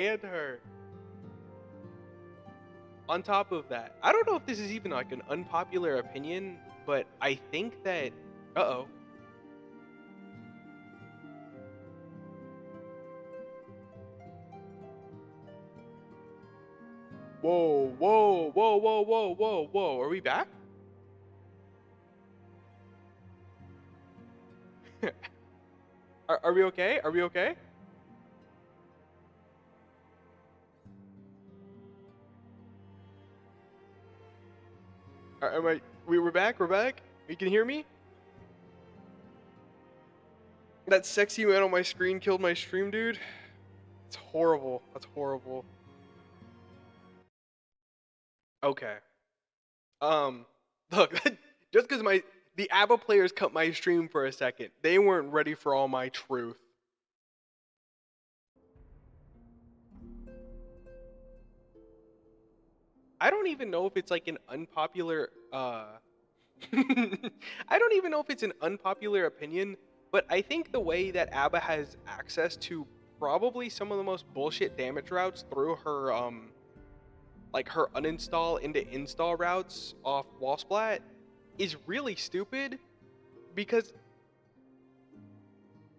stand her. On top of that, I don't know if this is even like an unpopular opinion, but I think that uh-oh. Whoa, whoa, whoa, whoa, whoa, whoa, whoa. Are we back? Are we okay? Are we okay? Am I? We're back. We're back. You can hear me? That sexy man on my screen killed my stream, dude. It's horrible. That's horrible. Okay. Um, look, just because the ABBA players cut my stream for a second, they weren't ready for all my truth. I don't even know if it's like an unpopular I don't even know if it's an unpopular opinion, but I think the way that ABBA has access to probably some of the most bullshit damage routes through her like her uninstall into install routes off Wallsplat is really stupid because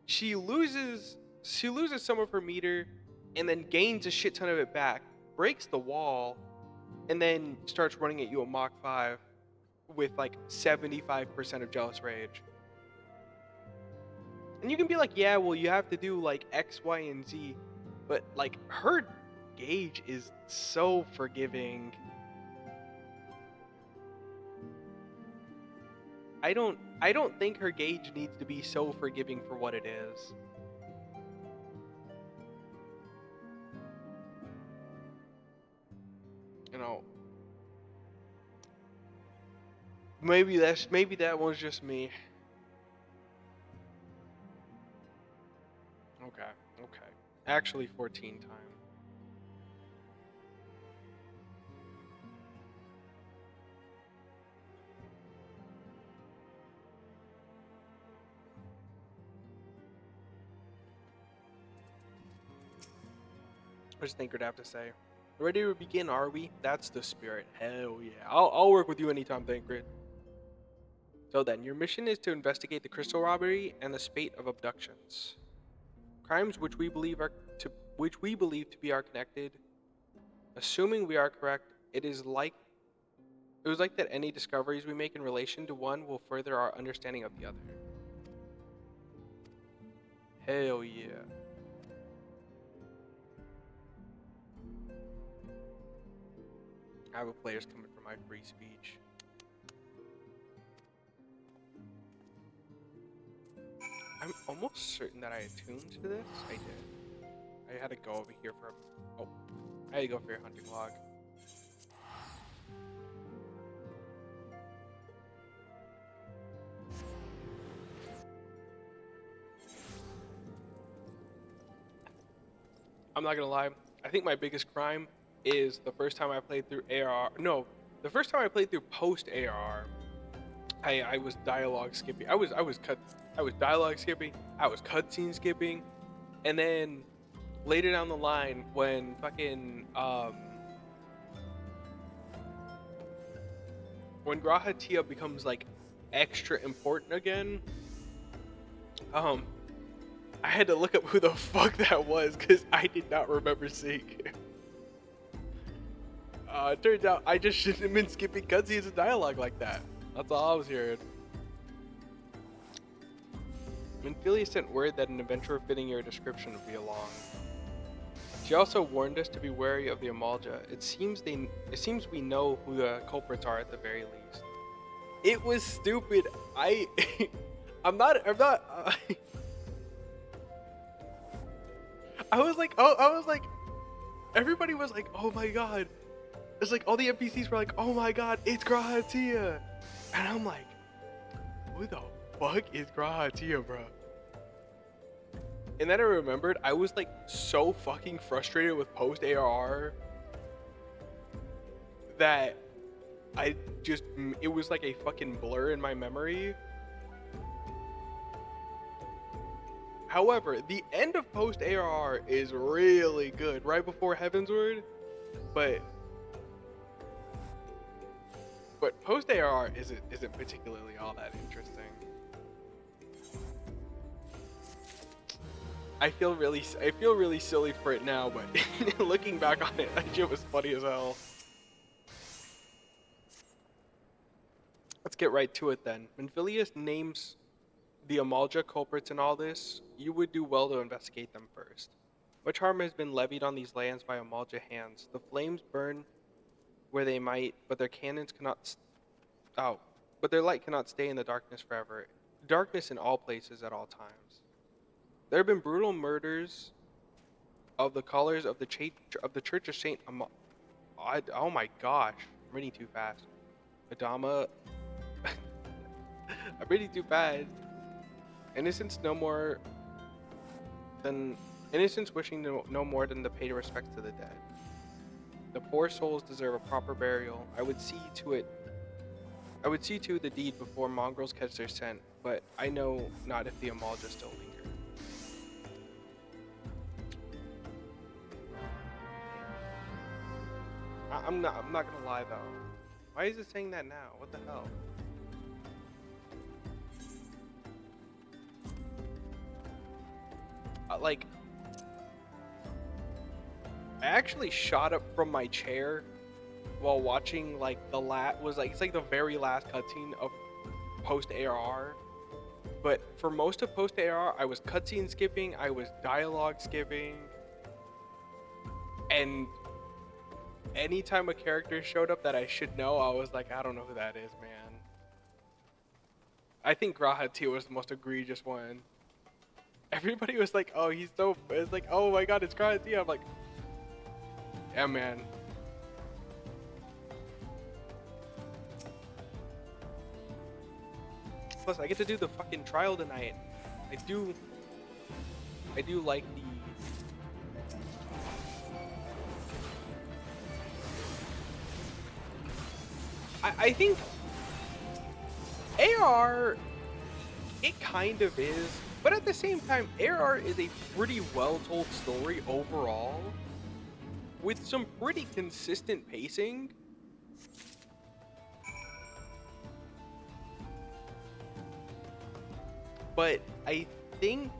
she loses some of her meter and then gains a shit ton of it back, breaks the wall, and then starts running at you at Mach 5 with like 75% of Jealous Rage. And you can be like, yeah, well, you have to do like X, Y, and Z, but like her gauge is so forgiving. I don't think her gauge needs to be so forgiving for what it is. You know, maybe that one's just me. Okay, okay. Actually 14 time. What does Thinker have to say? Ready to begin, are we? That's the spirit. Hell yeah. I'll work with you anytime, Thinker. So then, your mission is to investigate the crystal robbery and the spate of abductions. Crimes which we believe to be are connected. Assuming we are correct, it was like that any discoveries we make in relation to one will further our understanding of the other. Hell yeah. I have a players coming for my free speech. I'm almost certain that I attuned to this. I did. I had to go over here for a... Oh. I had to go for your hunting log. I'm not gonna lie. I think my biggest crime is the first time I played through ARR. No, the first time I played through post ARR, I was dialogue skipping. I was dialogue skipping. I was cutscene skipping, and then later down the line when fucking when Graha Tia becomes like extra important again, I had to look up who the fuck that was because I did not remember seeing it. It turns out I just shouldn't have been skipping cutscenes and dialogue like that. That's all I was hearing. Minfilia sent word that an adventure fitting your description would be along. She also warned us to be wary of the Amalja. It seems we know who the culprits are at the very least. It was stupid. I'm not. I was like, everybody was like, oh my god. It's like all the NPCs were like, oh my god, it's Graha Tia. And I'm like, who the fuck is Graha Tia, bro? And then I remembered I was like so fucking frustrated with post ARR that it was like a fucking blur in my memory. However, the end of post ARR is really good, right before Heavensward, but post ARR isn't particularly all that interesting. I feel really silly for it now, but looking back on it, that shit was funny as hell. Let's get right to it then. When Phileas names the Amalja culprits in all this, you would do well to investigate them first. Much harm has been levied on these lands by Amalja hands. The flames burn where they might, but their cannons cannot. Oh, but their light cannot stay in the darkness forever. Darkness in all places at all times. There have been brutal murders of the callers of the Church of Saint oh my gosh, I'm reading too fast. Adama, I'm reading too fast. Innocence no more than innocence wishing no more than to pay respects to the dead. The poor souls deserve a proper burial. I would see to the deed before mongrels catch their scent, but I know not if the Amalja still linger. I'm not gonna lie though. Why is it saying that now? What the hell? Like, I actually shot up from my chair while watching like it's like the very last cutscene of post ARR. But for most of post ARR, I was cutscene skipping, I was dialogue skipping, and anytime a character showed up that I should know, I was like, I don't know who that is, man. I think Graha T was the most egregious one. Everybody was like, oh, he's dope. It's like, oh my god, it's Graha T. I'm like, yeah, man. Plus, I get to do the fucking trial tonight. I do like the... I think AR, it kind of is, but at the same time, AR is a pretty well-told story overall, with some pretty consistent pacing. But I think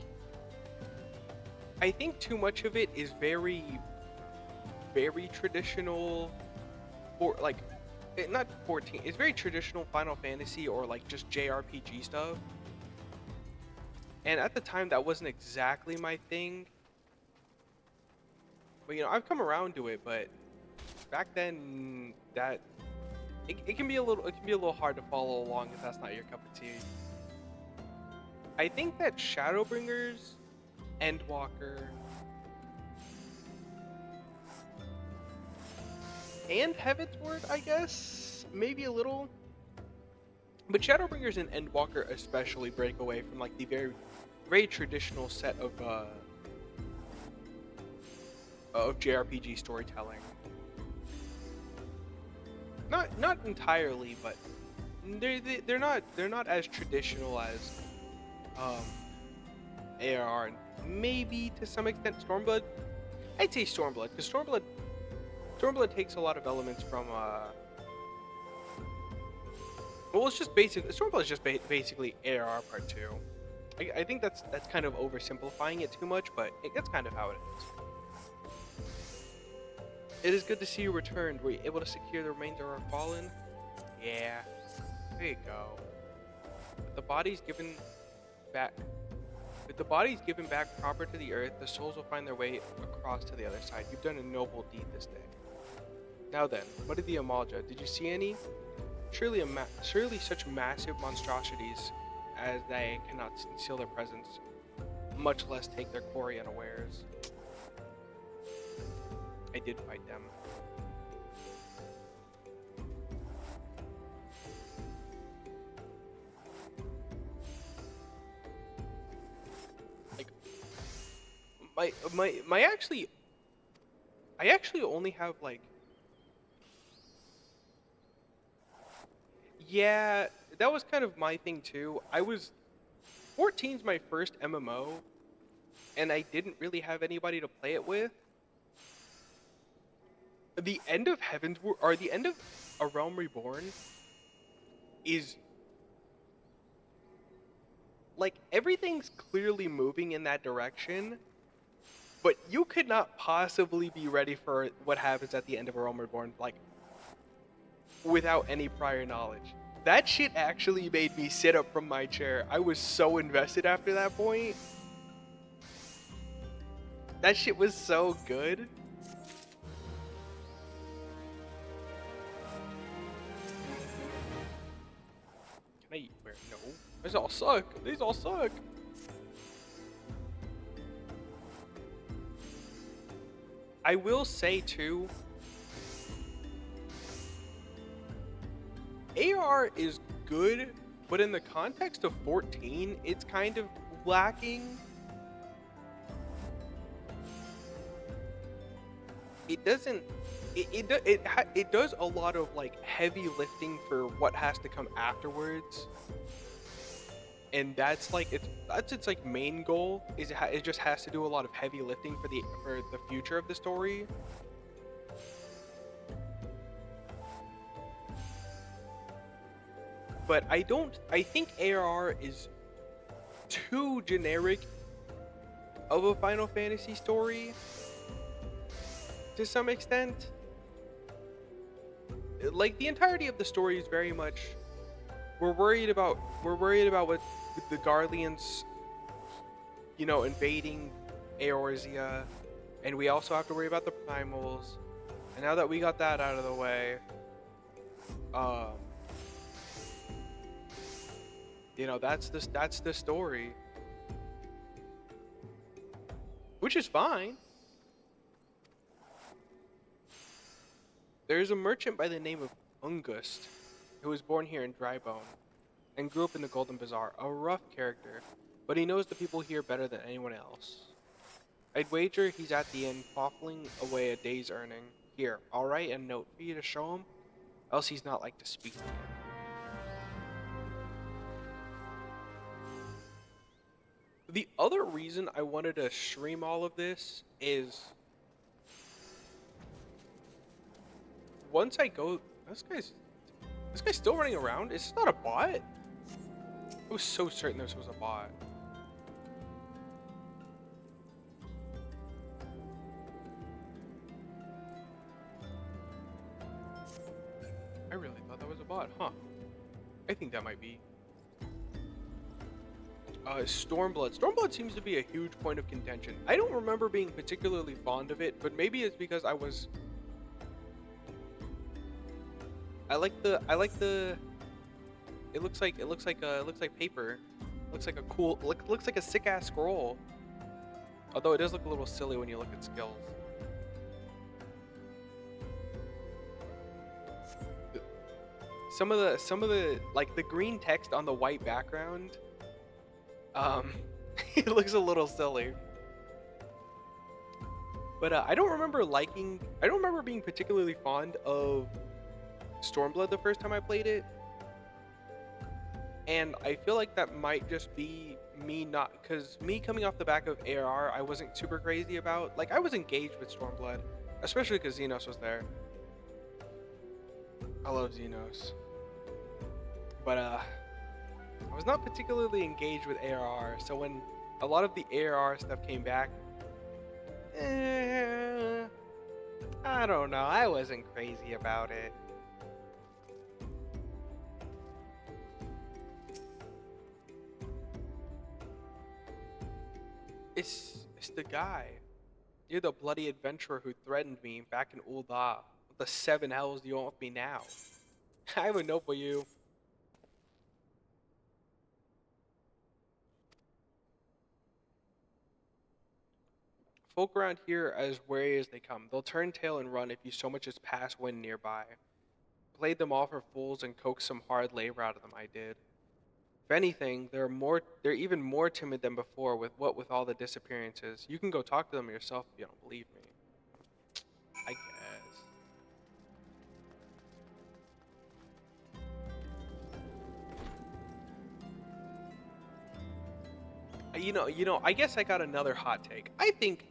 too much of it is very traditional, for like, not 14. It's very traditional Final Fantasy or like just JRPG stuff. And at the time, that wasn't exactly my thing. But you know, I've come around to it. But back then, that it can be a little hard to follow along if that's not your cup of tea. I think that Shadowbringers, Endwalker, and Heavensward, I guess, maybe a little. But Shadowbringers and Endwalker especially break away from like the very traditional set of JRPG storytelling. Not entirely, but they're not as traditional as ARR, and maybe to some extent Stormblood. I'd say Stormblood, because Stormblood takes a lot of elements from well, it's just Stormblood is just basically ARR Part 2. I think that's kind of oversimplifying it too much, but that's kind of how it is. It is good to see you returned. Were you able to secure the remains of our fallen? Yeah. There you go. With the bodies given back proper to the earth, the souls will find their way across to the other side. You've done a noble deed this day. Now then, what did the Amalja? Did you see any? Surely such massive monstrosities as they cannot conceal their presence, much less take their quarry unawares. I did fight them. Like, I actually only have like, yeah, that was kind of my thing too. 14's my first MMO, and I didn't really have anybody to play it with. The end of or the end of A Realm Reborn is like everything's clearly moving in that direction, but you could not possibly be ready for what happens at the end of A Realm Reborn, like without any prior knowledge. That shit actually made me sit up from my chair. I was so invested after that point. That shit was so good. Can I eat where? No. These all suck. These all suck. I will say too, AR is good, but in the context of 14, it's kind of lacking. It doesn't. It does a lot of like heavy lifting for what has to come afterwards, and that's its like main goal. It just has to do a lot of heavy lifting for the future of the story. But I think ARR is too generic of a Final Fantasy story to some extent. Like the entirety of the story is very much we're worried about what the Garleans, invading Eorzea, and we also have to worry about the Primals. And now that we got that out of the way, that's the story, which is fine. There's a merchant by the name of Ungust who was born here in Drybone and grew up in the Golden Bazaar. A rough character, but he knows the people here better than anyone else. I'd wager he's at the inn quaffling away a day's earning. Here, I'll write a note for you to show him, else he's not like to speak to you. The other reason I wanted to stream all of this is once I go, this guy's still running around. Is this not a bot? I was so certain this was a bot. I really thought that was a bot, huh? I think that might be. Stormblood. Stormblood seems to be a huge point of contention. I don't remember being particularly fond of it, but maybe it's because I like the. It looks like paper. Looks like a cool. Looks like a sick ass scroll. Although it does look a little silly when you look at skills. Some of the like the green text on the white background. It looks a little silly. But I don't remember being particularly fond of Stormblood the first time I played it. And I feel like that might just be me because me coming off the back of ARR, I wasn't super crazy about. Like, I was engaged with Stormblood, especially because Xenos was there. I love Xenos. But, I was not particularly engaged with ARR, so when a lot of the ARR stuff came back, I don't know, I wasn't crazy about it. It's the guy. You're the bloody adventurer who threatened me back in Ul'dah. What the seven hells do you want with me now? I have a note for you. Folk around here are as wary as they come. They'll turn tail and run if you so much as pass wind nearby. Played them all for fools and coaxed some hard labor out of them, I did. If anything, they're even more timid than before with all the disappearances. You can go talk to them yourself if you don't believe me. I guess. I guess I got another hot take. I think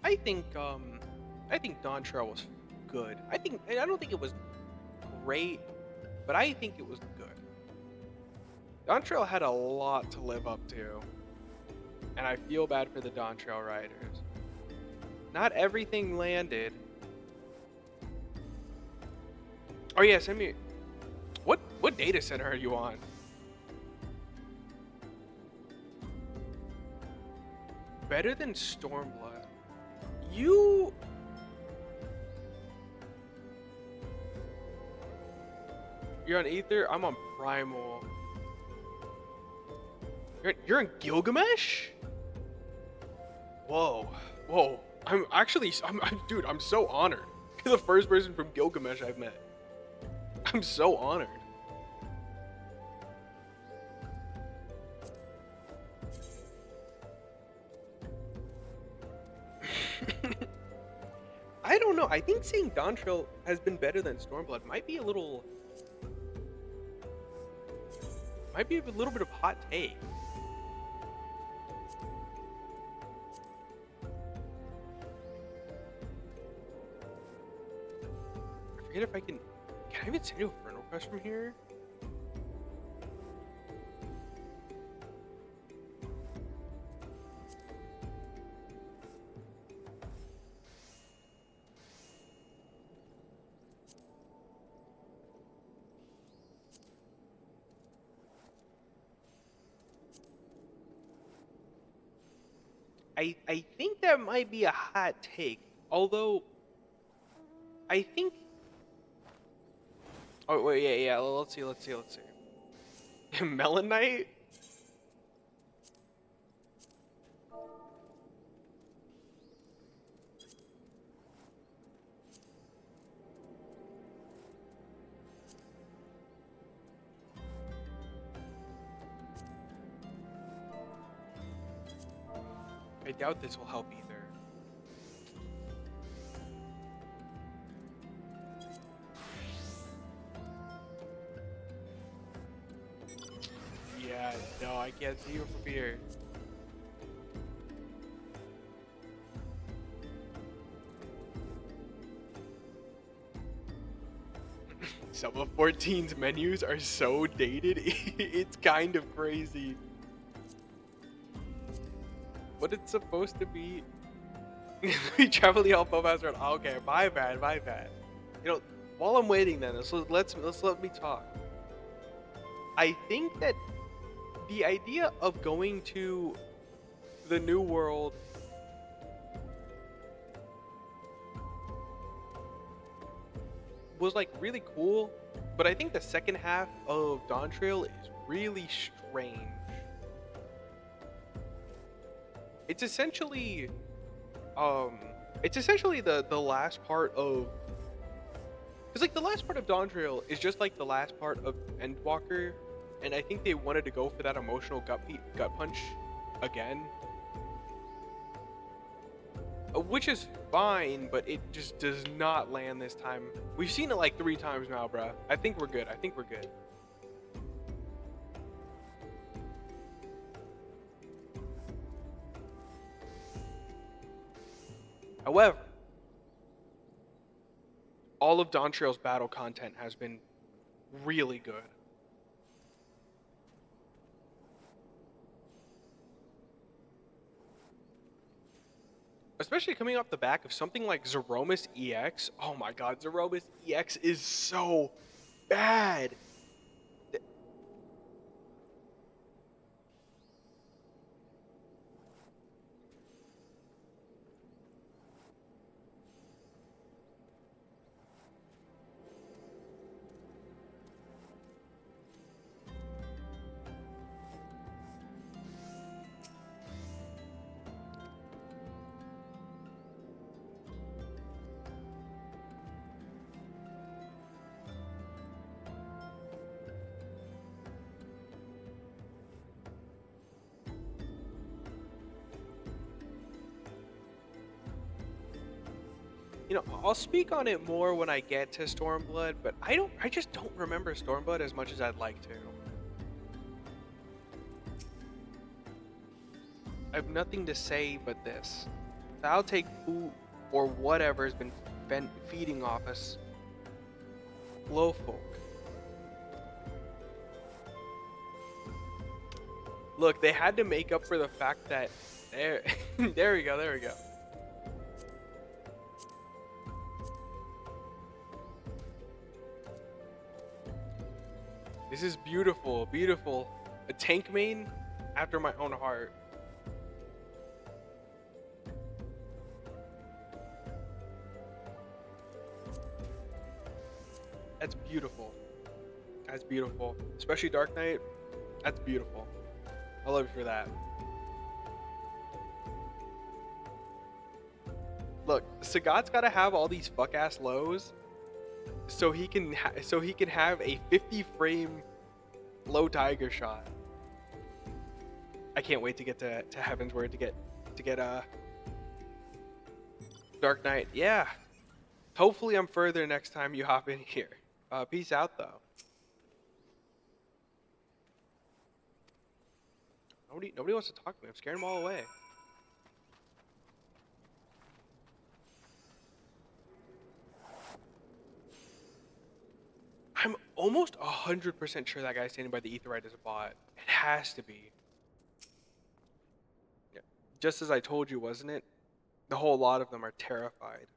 Dawn Trail was good. I don't think it was great, but I think it was good. Dawn Trail had a lot to live up to, and I feel bad for the Dawn Trail riders. Not everything landed. Oh yeah, send me. What data center are you on? Better than Stormblood. You're on Aether. I'm on Primal. You're in Gilgamesh? Whoa. Dude, I'm so honored. You're the first person from Gilgamesh I've met. I'm so honored. I don't know. I think saying Dawn Trail has been better than Stormblood might be a little bit of hot take. I forget if I can I even send you a friend request from here? I think that might be a hot take. Although, I think... Oh, wait, yeah. Let's see. Melanite? I doubt this will help either. Yeah, no, I can't see you from here. Some of 14's menus are so dated, it's kind of crazy. What it's supposed to be. We travel the Alpha Master. Okay, my bad. You know, while I'm waiting then, let's let me talk. I think that the idea of going to the New World was like really cool, but I think the second half of Dawn Trail is really strange. It's essentially the last part of, because like the last part of Dawn Trail is just like the last part of Endwalker, and I think they wanted to go for that emotional gut punch again, which is fine, but it just does not land this time. We've seen it like 3 times now, bruh. I think we're good. However, all of Dawn Trail's battle content has been really good. Especially coming off the back of something like Zeromus EX. Oh my god, Zeromus EX is so bad. You know, I'll speak on it more when I get to Stormblood, but I just don't remember Stormblood as much as I'd like to. I have nothing to say but this. That I'll take food or whatever has been feeding off us. Low folk. Look, they had to make up for the fact that there there we go, there we go. This is beautiful, beautiful. A tank main after my own heart. That's beautiful. That's beautiful. Especially Dark Knight. That's beautiful. I love you for that. Look, Sagat's gotta have all these fuck ass lows, so he can have a 50 frame low tiger shot. I can't wait to get to Heaven's Word to get Dark Knight. Yeah. Hopefully I'm further next time you hop in here. Peace out though. Nobody wants to talk to me. I'm scaring them all away. I'm almost 100% sure that guy standing by the Aetheryte is a bot. It has to be. Yeah. Just as I told you, wasn't it? The whole lot of them are terrified.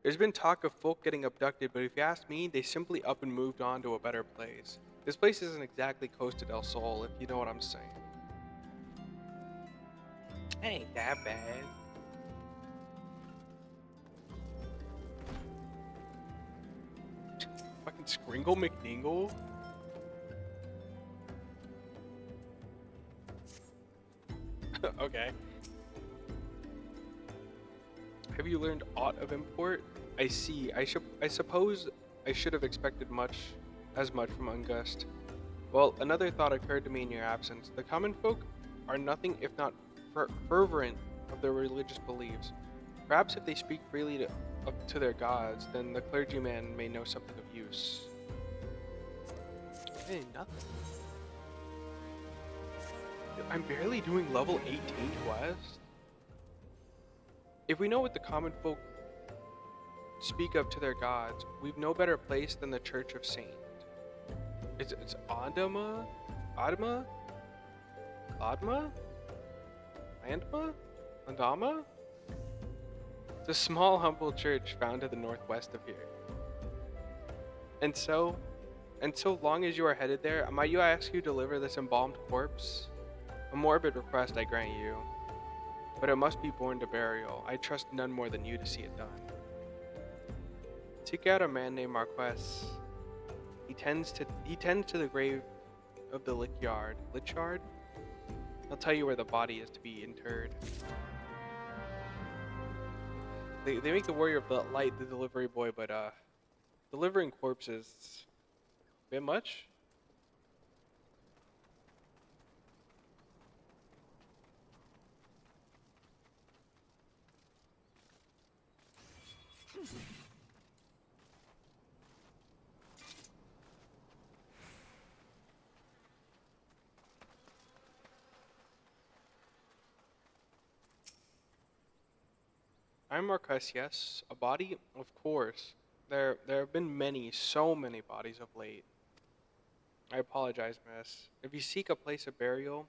There's been talk of folk getting abducted, but if you ask me, they simply up and moved on to a better place. This place isn't exactly Costa del Sol, if you know what I'm saying. It ain't that bad. Fucking Skringle McDingle? Okay. Have you learned aught of import? I see. I suppose I should have expected as much from Ungust. Well, another thought occurred to me in your absence. The common folk are nothing if not fervent of their religious beliefs. Perhaps if they speak freely to their gods, then the clergyman may know something of use. Hey, nothing. I'm barely doing level 18 quest. If we know what the common folk speak of to their gods, we've no better place than the Church of Saint. It's Adama? Adama? Adma? Landma? Landama? It's a small, humble church found to the northwest of here. And so long as you are headed there, might you ask you to deliver this embalmed corpse? A morbid request, I grant you, but it must be borne to burial. I trust none more than you to see it done. Seek out a man named Marquess. He tends to the grave of the Lichyard. Lichyard? He'll tell you where the body is to be interred. They make the warrior of the light the delivery boy, but delivering corpses a bit much. I'm Marquess, yes. A body? Of course. There have been so many bodies of late. I apologize, miss. If you seek a place of burial,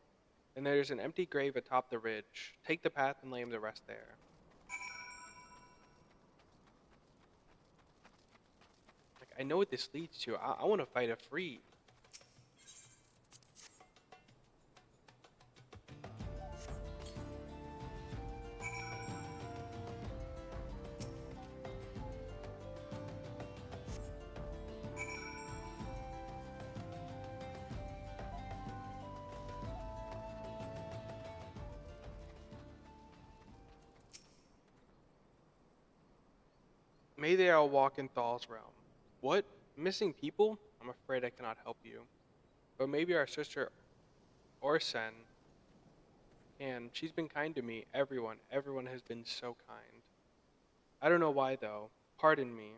then there's an empty grave atop the ridge. Take the path and lay him to rest there. Like, I know what this leads to. I want to fight a free. May they all walk in Thal's realm. What? Missing people? I'm afraid I cannot help you. But maybe our sister Orsen can. She's been kind to me. Everyone has been so kind. I don't know why though. Pardon me.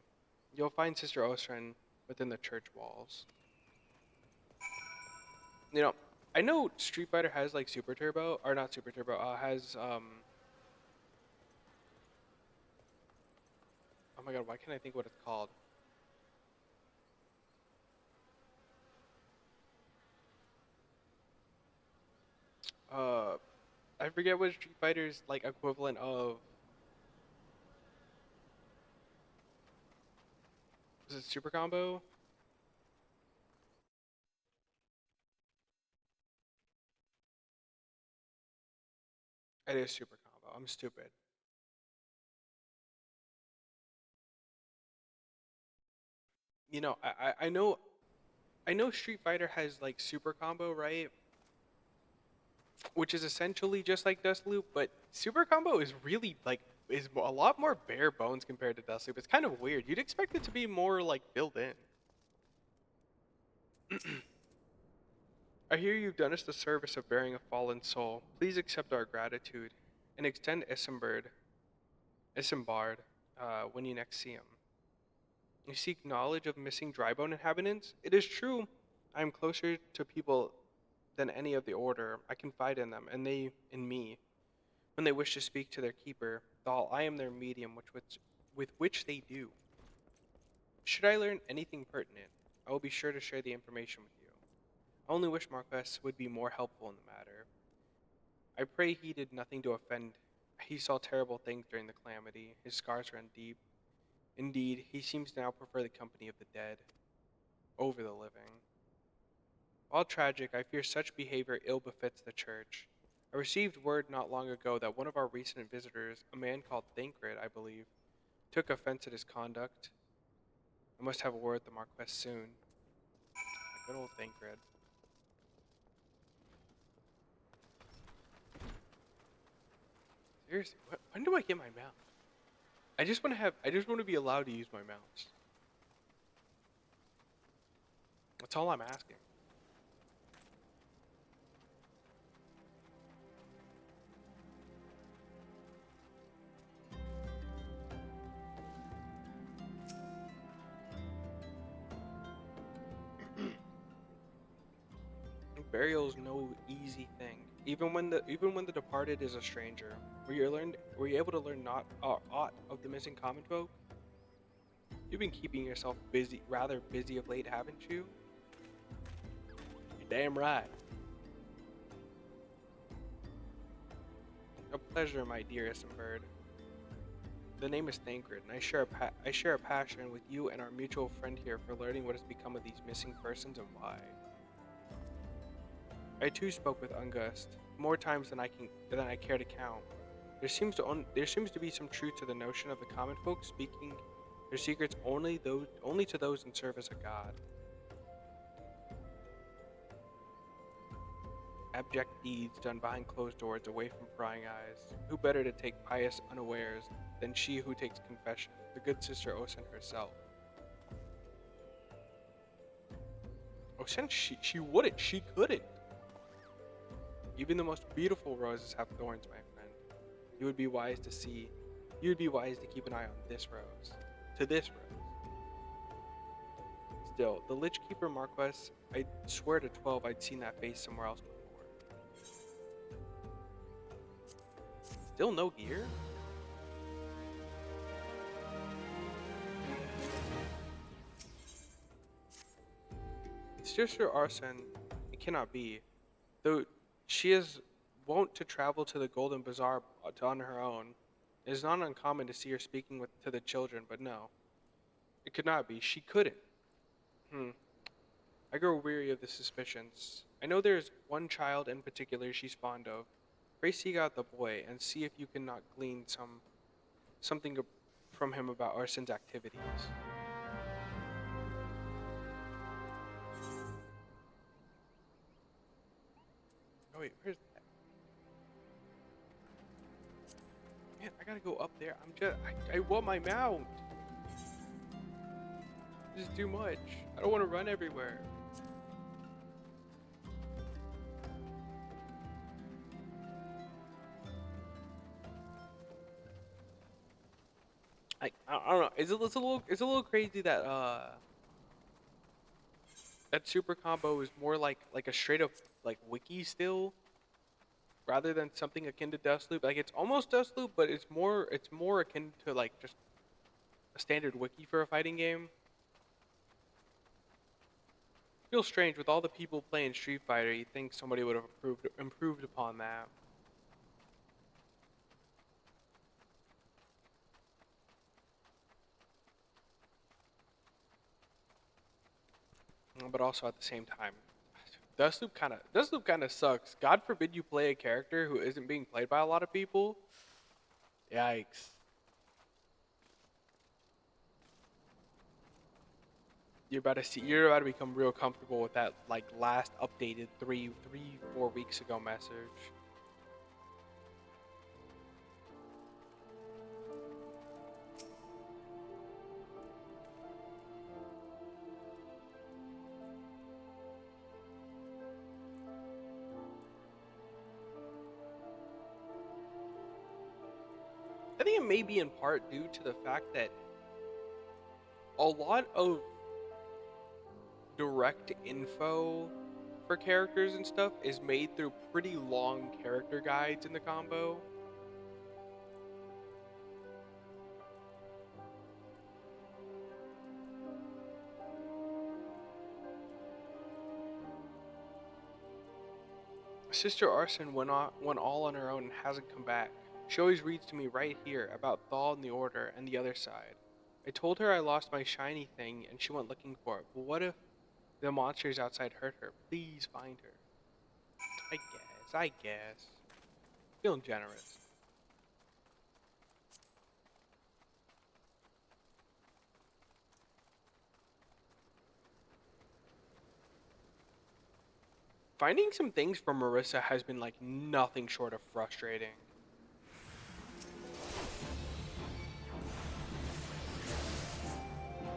You'll find Sister Orsen within the church walls. You know, I know Street Fighter has like Super Turbo, or not Super Turbo. Has oh my god, why can't I think what it's called? Uh, I forget what Street Fighter's like equivalent of. Is it Super Combo? It is Super Combo. I'm stupid. You know, I know Street Fighter has like Super Combo, right? Which is essentially just like Deathloop, but Super Combo is really like is a lot more bare bones compared to Deathloop. It's kind of weird. You'd expect it to be more like built in. I hear you've done us the service of bearing a fallen soul. Please accept our gratitude and extend Isambard, when you next see him. You seek knowledge of missing Drybone inhabitants? It is true. I am closer to people than any of the Order. I confide in them, and they in me, when they wish to speak to their keeper, though I am their medium with which they do. Should I learn anything pertinent, I will be sure to share the information with you. I only wish Marquess would be more helpful in the matter. I pray he did nothing to offend. He saw terrible things during the calamity. His scars run deep. Indeed, he seems to now prefer the company of the dead over the living. While tragic, I fear such behavior ill befits the church. I received word not long ago that one of our recent visitors, a man called Thancred, I believe, took offense at his conduct. I must have a word with the Marquess soon. Good old Thancred. Seriously, when do I get my mount? I just want to be allowed to use my mounts. That's all I'm asking. Burial is no easy thing. Even when the departed is a stranger. Were you able to learn not aught of the missing common folk? You've been keeping yourself busy, rather busy of late, haven't you? You're damn right. A pleasure, my dearest bird. The name is Thancred, and I share a passion with you and our mutual friend here for learning what has become of these missing persons and why. I too spoke with Ungust more times than I care to count. There seems to be some truth to the notion of the common folk speaking their secrets only to those in service of God. Abject deeds done behind closed doors, away from prying eyes. Who better to take pious unawares than she who takes confession, the good sister Osen herself? Osen, she wouldn't, she couldn't. Even the most beautiful roses have thorns, my friend. You would be wise to see. You would be wise to keep an eye on this rose. To this rose. Still, the Lich Keeper Marquess, I swear to 12 I'd seen that face somewhere else before. Still no gear? Sister Arsen, it cannot be. Though she is wont to travel to the Golden Bazaar on her own, it is not uncommon to see her speaking to the children, but no. It could not be. She couldn't. Hmm. I grow weary of the suspicions. I know there is one child in particular she's fond of. Pray seek out the boy and see if you cannot glean something from him about Arsen's activities. Oh wait, where's that? Man, I gotta go up there. I want my mount. This is too much. I don't want to run everywhere. I don't know. It's a little crazy that That super combo is more like a straight up like wiki still, rather than something akin to Dustloop. Like it's almost Dustloop, but it's more akin to like just a standard wiki for a fighting game. Feels strange with all the people playing Street Fighter. You think somebody would have improved upon that. But also at the same time, Dustloop kind of sucks. God forbid you play a character who isn't being played by a lot of people. Yikes. You're about to become real comfortable with that like last updated 4 weeks ago message. I think it may be in part due to the fact that a lot of direct info for characters and stuff is made through pretty long character guides in the combo. Sister Arson went all on her own and hasn't come back. She always reads to me right here about Thal and the Order and the other side. I told her I lost my shiny thing and she went looking for it, but what if the monsters outside hurt her? Please find her. I guess. Feeling generous. Finding some things for Marissa has been like nothing short of frustrating.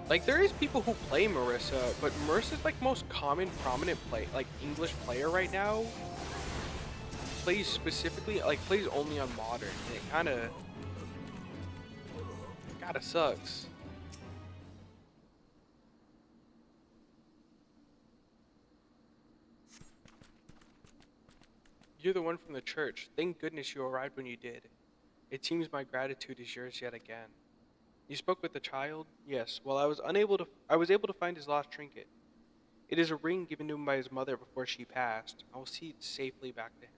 Like there is people who play Marissa, but Marissa's like most common prominent like English player right now. Plays only on modern, and it kinda sucks. You're the one from the church. Thank goodness you arrived when you did. It seems my gratitude is yours yet again. You spoke with the child? Yes. Well, I was able to find his lost trinket. It is a ring given to him by his mother before she passed. I will see it safely back to him.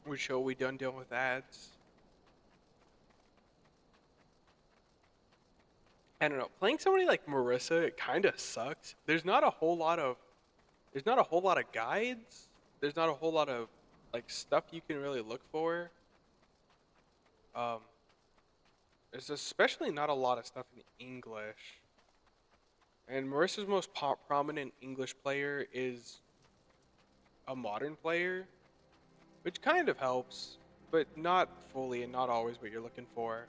Which show we done dealing with ads? I don't know. Playing somebody like Marissa, it kind of sucks. There's not a whole lot of guides. There's not a whole lot of like stuff you can really look for. Um, there's especially not a lot of stuff in English. And Marissa's most prominent English player is a modern player, which kind of helps, but not fully and not always what you're looking for.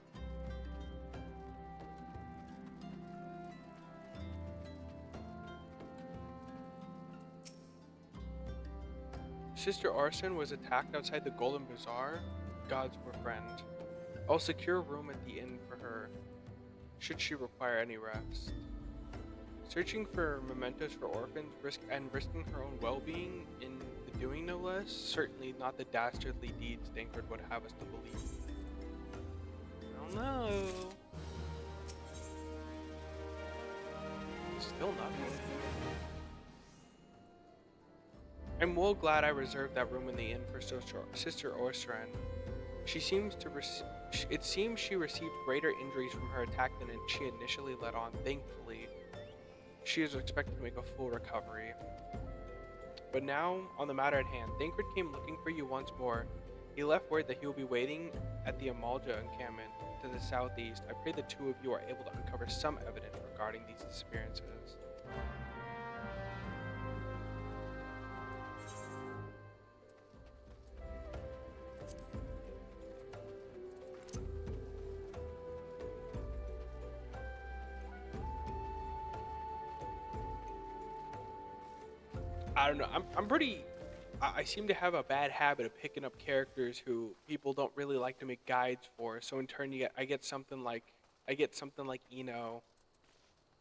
Sister Arson was attacked outside the Golden Bazaar. Gods were friend. I'll secure a room at the inn for her, should she require any rest. Searching for mementos for orphans, risking her own well-being in the doing, no less. Certainly not the dastardly deeds Dankred would have us to believe. I don't know. Still nothing. I'm well glad I reserved that room in the inn for Sister Orstran. It seems she received greater injuries from her attack than she initially let on. Thankfully, she is expected to make a full recovery. But now, on the matter at hand, Thancred came looking for you once more. He left word that he will be waiting at the Amalja encampment to the southeast. I pray the two of you are able to uncover some evidence regarding these disappearances. I don't know. I'm pretty. I seem to have a bad habit of picking up characters who people don't really like to make guides for. So in turn, I get something like Eno,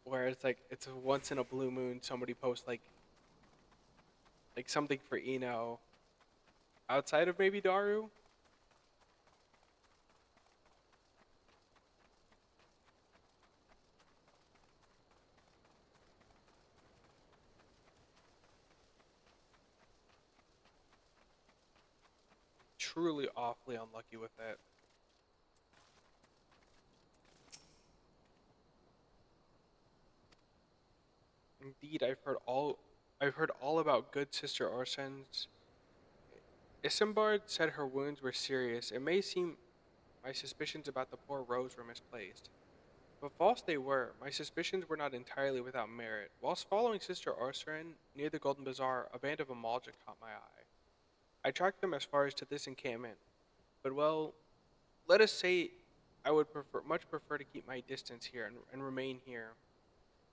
where it's like it's a once in a blue moon somebody posts like something for Eno outside of maybe Daru. Truly awfully unlucky with it. Indeed, I've heard all about good Sister Orsen's. Isambard said her wounds were serious. It may seem my suspicions about the poor Rose were misplaced. But false they were. My suspicions were not entirely without merit. Whilst following Sister Orstran near the Golden Bazaar, a band of Amalja caught my eye. I tracked them as far as to this encampment, but well, let us say I would much prefer to keep my distance here and remain here.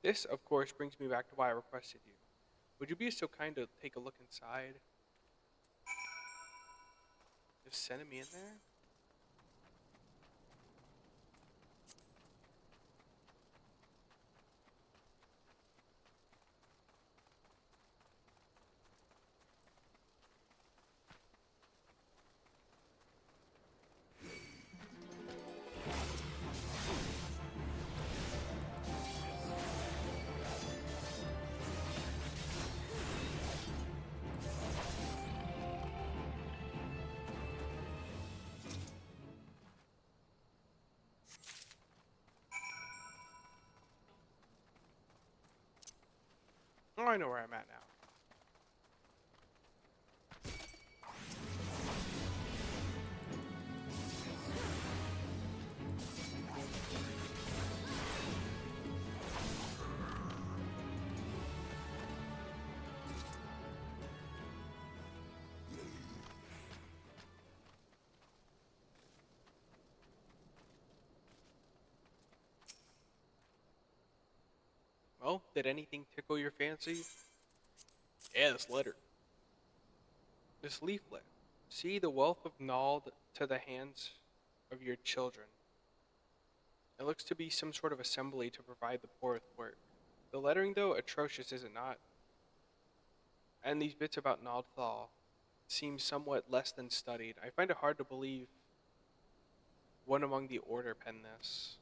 This, of course, brings me back to why I requested you. Would you be so kind to take a look inside? Just sending me in there? Oh, I know where I'm at now. Well, did anything tickle your fancy? Yeah, this letter. This leaflet. See the wealth of Nald to the hands of your children. It looks to be some sort of assembly to provide the poor with work. The lettering, though, atrocious, is it not? And these bits about Naldthal seem somewhat less than studied. I find it hard to believe one among the Order penned this.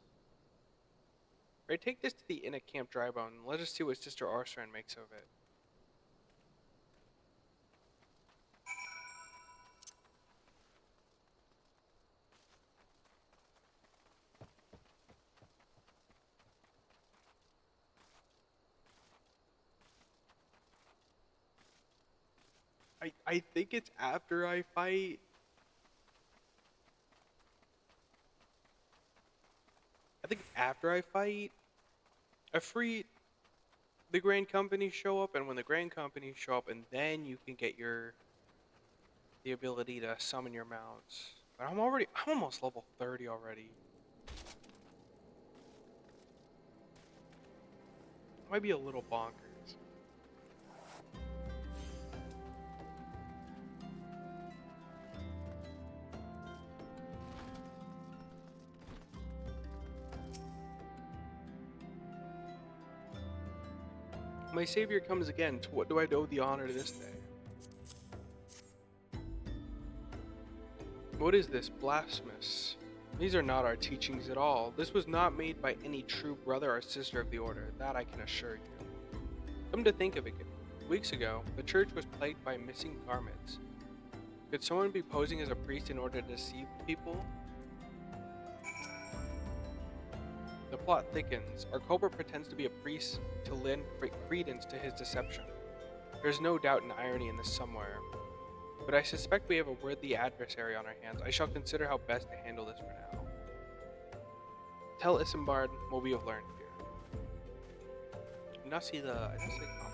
Right, take this to the inn at Camp Drybone and let us see what Sister Orstran makes of it. I think it's after I fight. I think after I fight Efreet, the Grand Company show up, and when the Grand Company show up, and then you can get the ability to summon your mounts. But I'm almost level 30 already. Might be a little bonkers. My savior comes again. To what do I owe the honor to this day? What is this? Blasphemous. These are not our teachings at all. This was not made by any true brother or sister of the order, that I can assure you. Come to think of it, weeks ago, the church was plagued by missing garments. Could someone be posing as a priest in order to deceive people? The plot thickens. Our culprit pretends to be a priest to lend credence to his deception. There's no doubt and irony in this somewhere. But I suspect we have a worthy adversary on our hands. I shall consider how best to handle this for now. Tell Isambard what we have learned here. Now see the... I just say comment.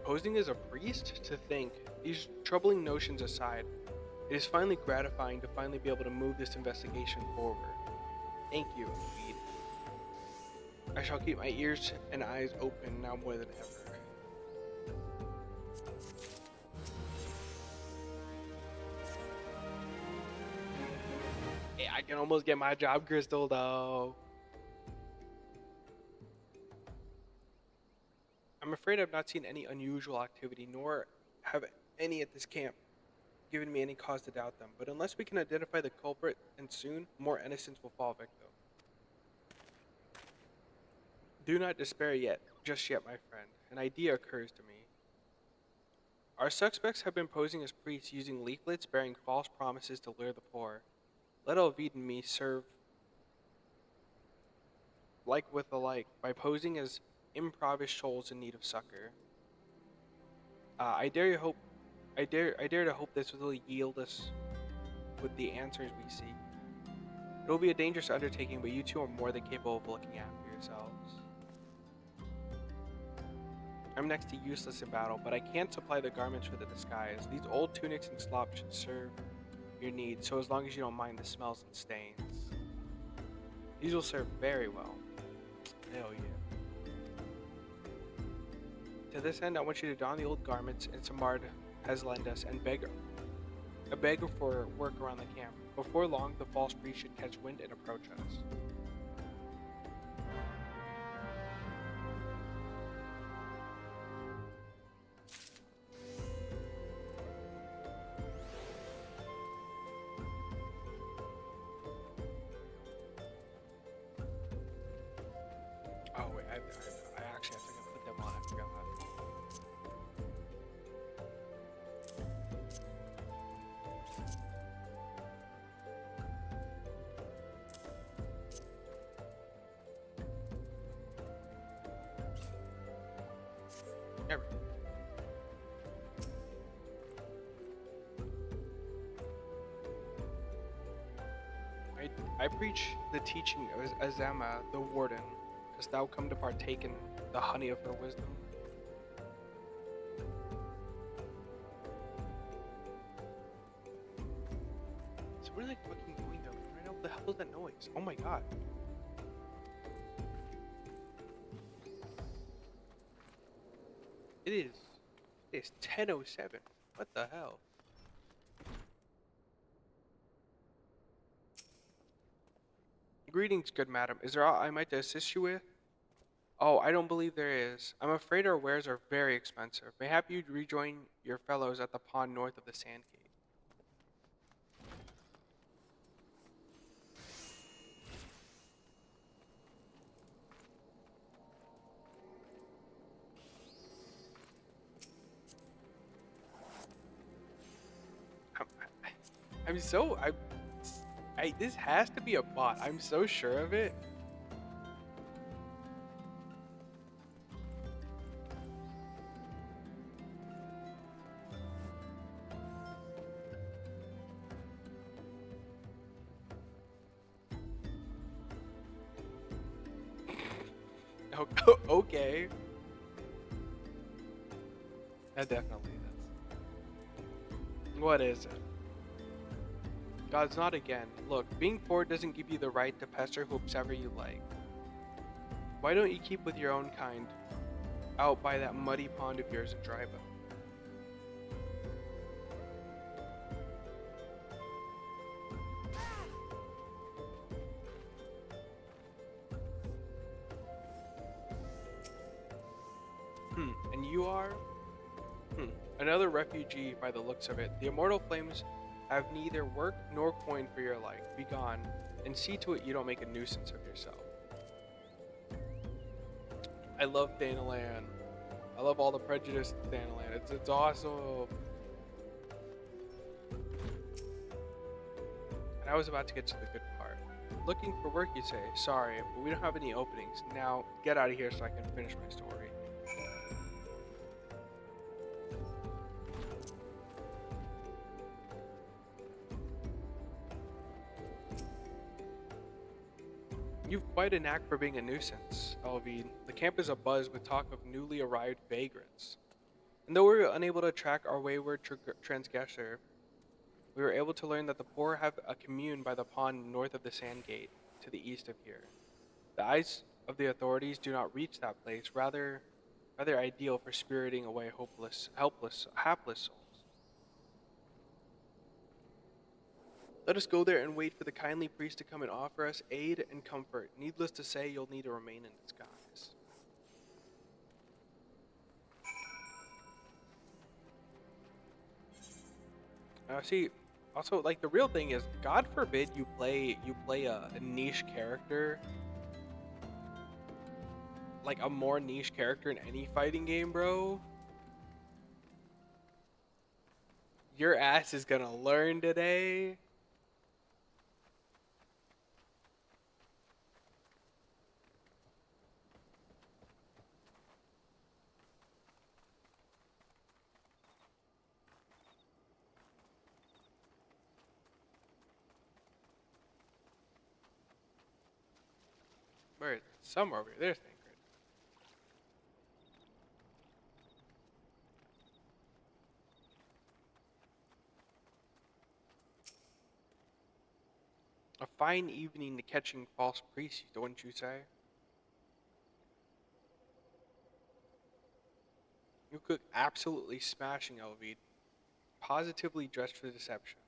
Posing as a priest? To think, these troubling notions aside, it is finally gratifying to finally be able to move this investigation forward. Thank you, indeed. I shall keep my ears and eyes open now more than ever. Hey, I can almost get my job crystal though. I'm afraid I've not seen any unusual activity, nor have any at this camp given me any cause to doubt them. But unless we can identify the culprit, and soon, more innocents will fall victim. Do not despair just yet, my friend. An idea occurs to me. Our suspects have been posing as priests using leaflets bearing false promises to lure the poor. Let Elvide and me serve like with the like by posing as impoverished souls in need of succor. I dare to hope this will yield us with the answers we seek. It will be a dangerous undertaking, but you two are more than capable of looking after yourselves. I'm next to useless in battle, but I can't supply the garments for the disguise. These old tunics and slops should serve your needs, so as long as you don't mind the smells and stains. These will serve very well. Hell yeah. To this end, I want you to don the old garments Samard has lent us and beg for work around the camp. Before long, the false priest should catch wind and approach us. Oh wait, I actually have to put them on. I forgot. There we go. I preach the teaching of Azama, the warden. Hast thou come to partake in the honey of her wisdom? So what are they fucking doing though? Right now, what the hell is that noise? Oh my god. It's 10:07. What the hell? Greetings, good madam. Is there aught I might assist you with? Oh, I don't believe there is. I'm afraid our wares are very expensive. Mayhap you'd rejoin your fellows at the pond north of the Sand Gate. I'm so this has to be a bot. I'm so sure of it. Okay. That definitely is. What is it? God's not again. Look, being poor doesn't give you the right to pester whoever you like. Why don't you keep with your own kind out by that muddy pond of yours and drive it? you are? Hmm. Another refugee by the looks of it. The immortal flames have neither work nor coin for your like. Be gone, and see to it you don't make a nuisance of yourself. I love Thanalan. I love all the prejudice in Thanalan. It's awesome. And I was about to get to the good part. Looking for work, you say? Sorry, but we don't have any openings. Now, get out of here so I can finish my story. You've quite a knack for being a nuisance, Elvie. The camp is abuzz with talk of newly arrived vagrants. And though we were unable to track our wayward transgressor, we were able to learn that the poor have a commune by the pond north of the Sand Gate, to the east of here. The eyes of the authorities do not reach that place, rather ideal for spiriting away hapless souls. Let us go there and wait for the kindly priest to come and offer us aid and comfort. Needless to say, you'll need to remain in disguise. See, also like the real thing is, God forbid you play a niche character, like a more niche character in any fighting game, bro. Your ass is gonna learn today. Where somewhere over here, there's Thancred. A fine evening to catching false priests, don't you say? You cook absolutely smashing, Elvide. Positively dressed for deception.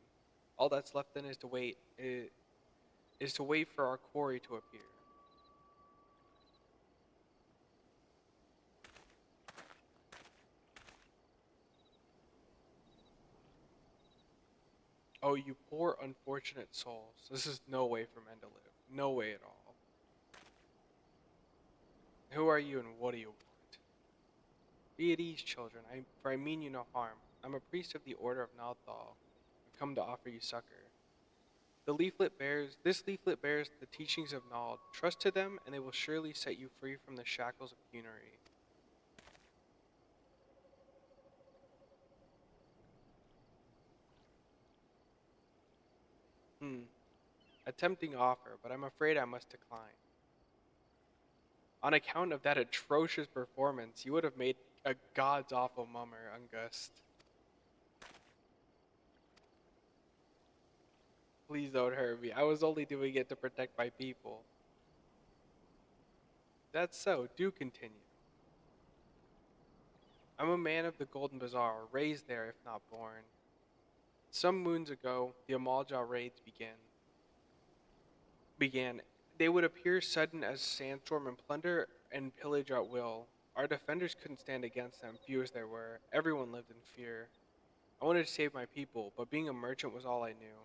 All that's left then is to wait for our quarry to appear. Oh, you poor unfortunate souls. This is no way for men to live. No way at all. Who are you and what do you want? Be at ease, children, for I mean you no harm. I'm a priest of the Order of Nalthal. I've come to offer you succor. This leaflet bears the teachings of Nald. Trust to them, and they will surely set you free from the shackles of penury. Hmm. A tempting offer, but I'm afraid I must decline. On account of that atrocious performance, you would have made a god's awful mummer, Ungust. Please don't hurt me. I was only doing it to protect my people. That's so. Do continue. I'm a man of the Golden Bazaar, raised there if not born. Some moons ago, the Amalja raids began. They would appear sudden as sandstorm and plunder and pillage at will. Our defenders couldn't stand against them, few as there were. Everyone lived in fear. I wanted to save my people, but being a merchant was all I knew.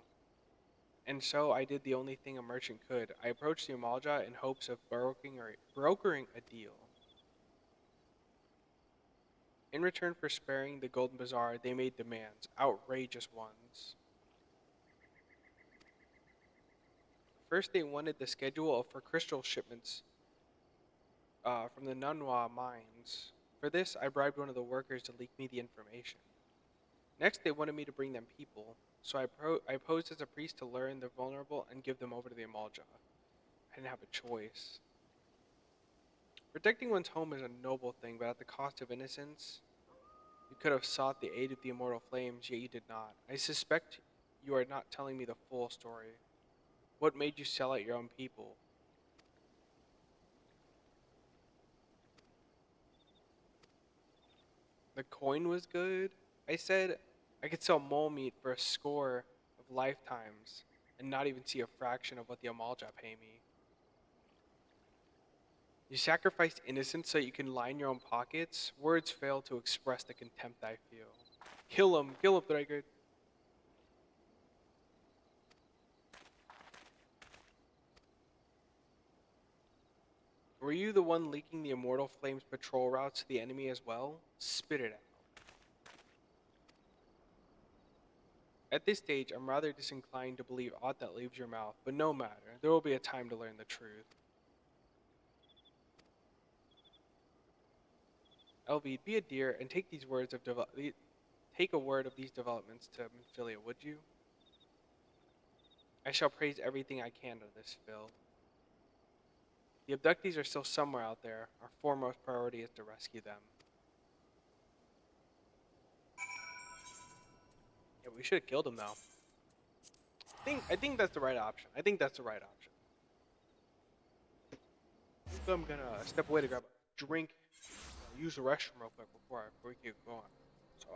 And so I did the only thing a merchant could. I approached the Amalja in hopes of brokering a deal. In return for sparing the Golden Bazaar, they made demands, outrageous ones. First, they wanted the schedule for crystal shipments from the Nunwa mines. For this, I bribed one of the workers to leak me the information. Next, they wanted me to bring them people, so I posed as a priest to learn the vulnerable and give them over to the Amalja. I didn't have a choice. Protecting one's home is a noble thing, but at the cost of innocence. You could have sought the aid of the immortal flames, yet you did not. I suspect you are not telling me the full story. What made you sell out your own people? The coin was good? I said I could sell mole meat for a score of lifetimes and not even see a fraction of what the Amalja pay me. You sacrificed innocence so you can line your own pockets. Words fail to express the contempt I feel. Kill him, Thraggard. Were you the one leaking the Immortal Flames patrol routes to the enemy as well? Spit it out. At this stage, I'm rather disinclined to believe aught that leaves your mouth, but no matter. There will be a time to learn the truth. LV, be a dear and take these words of take a word of these developments to Minfilia, would you? I shall praise everything I can of this, Phil. The abductees are still somewhere out there. Our foremost priority is to rescue them. Yeah, we should have killed him though. I think that's the right option. I think that's the right option. So I'm gonna step away to grab a drink, use the restroom real quick before we keep going. So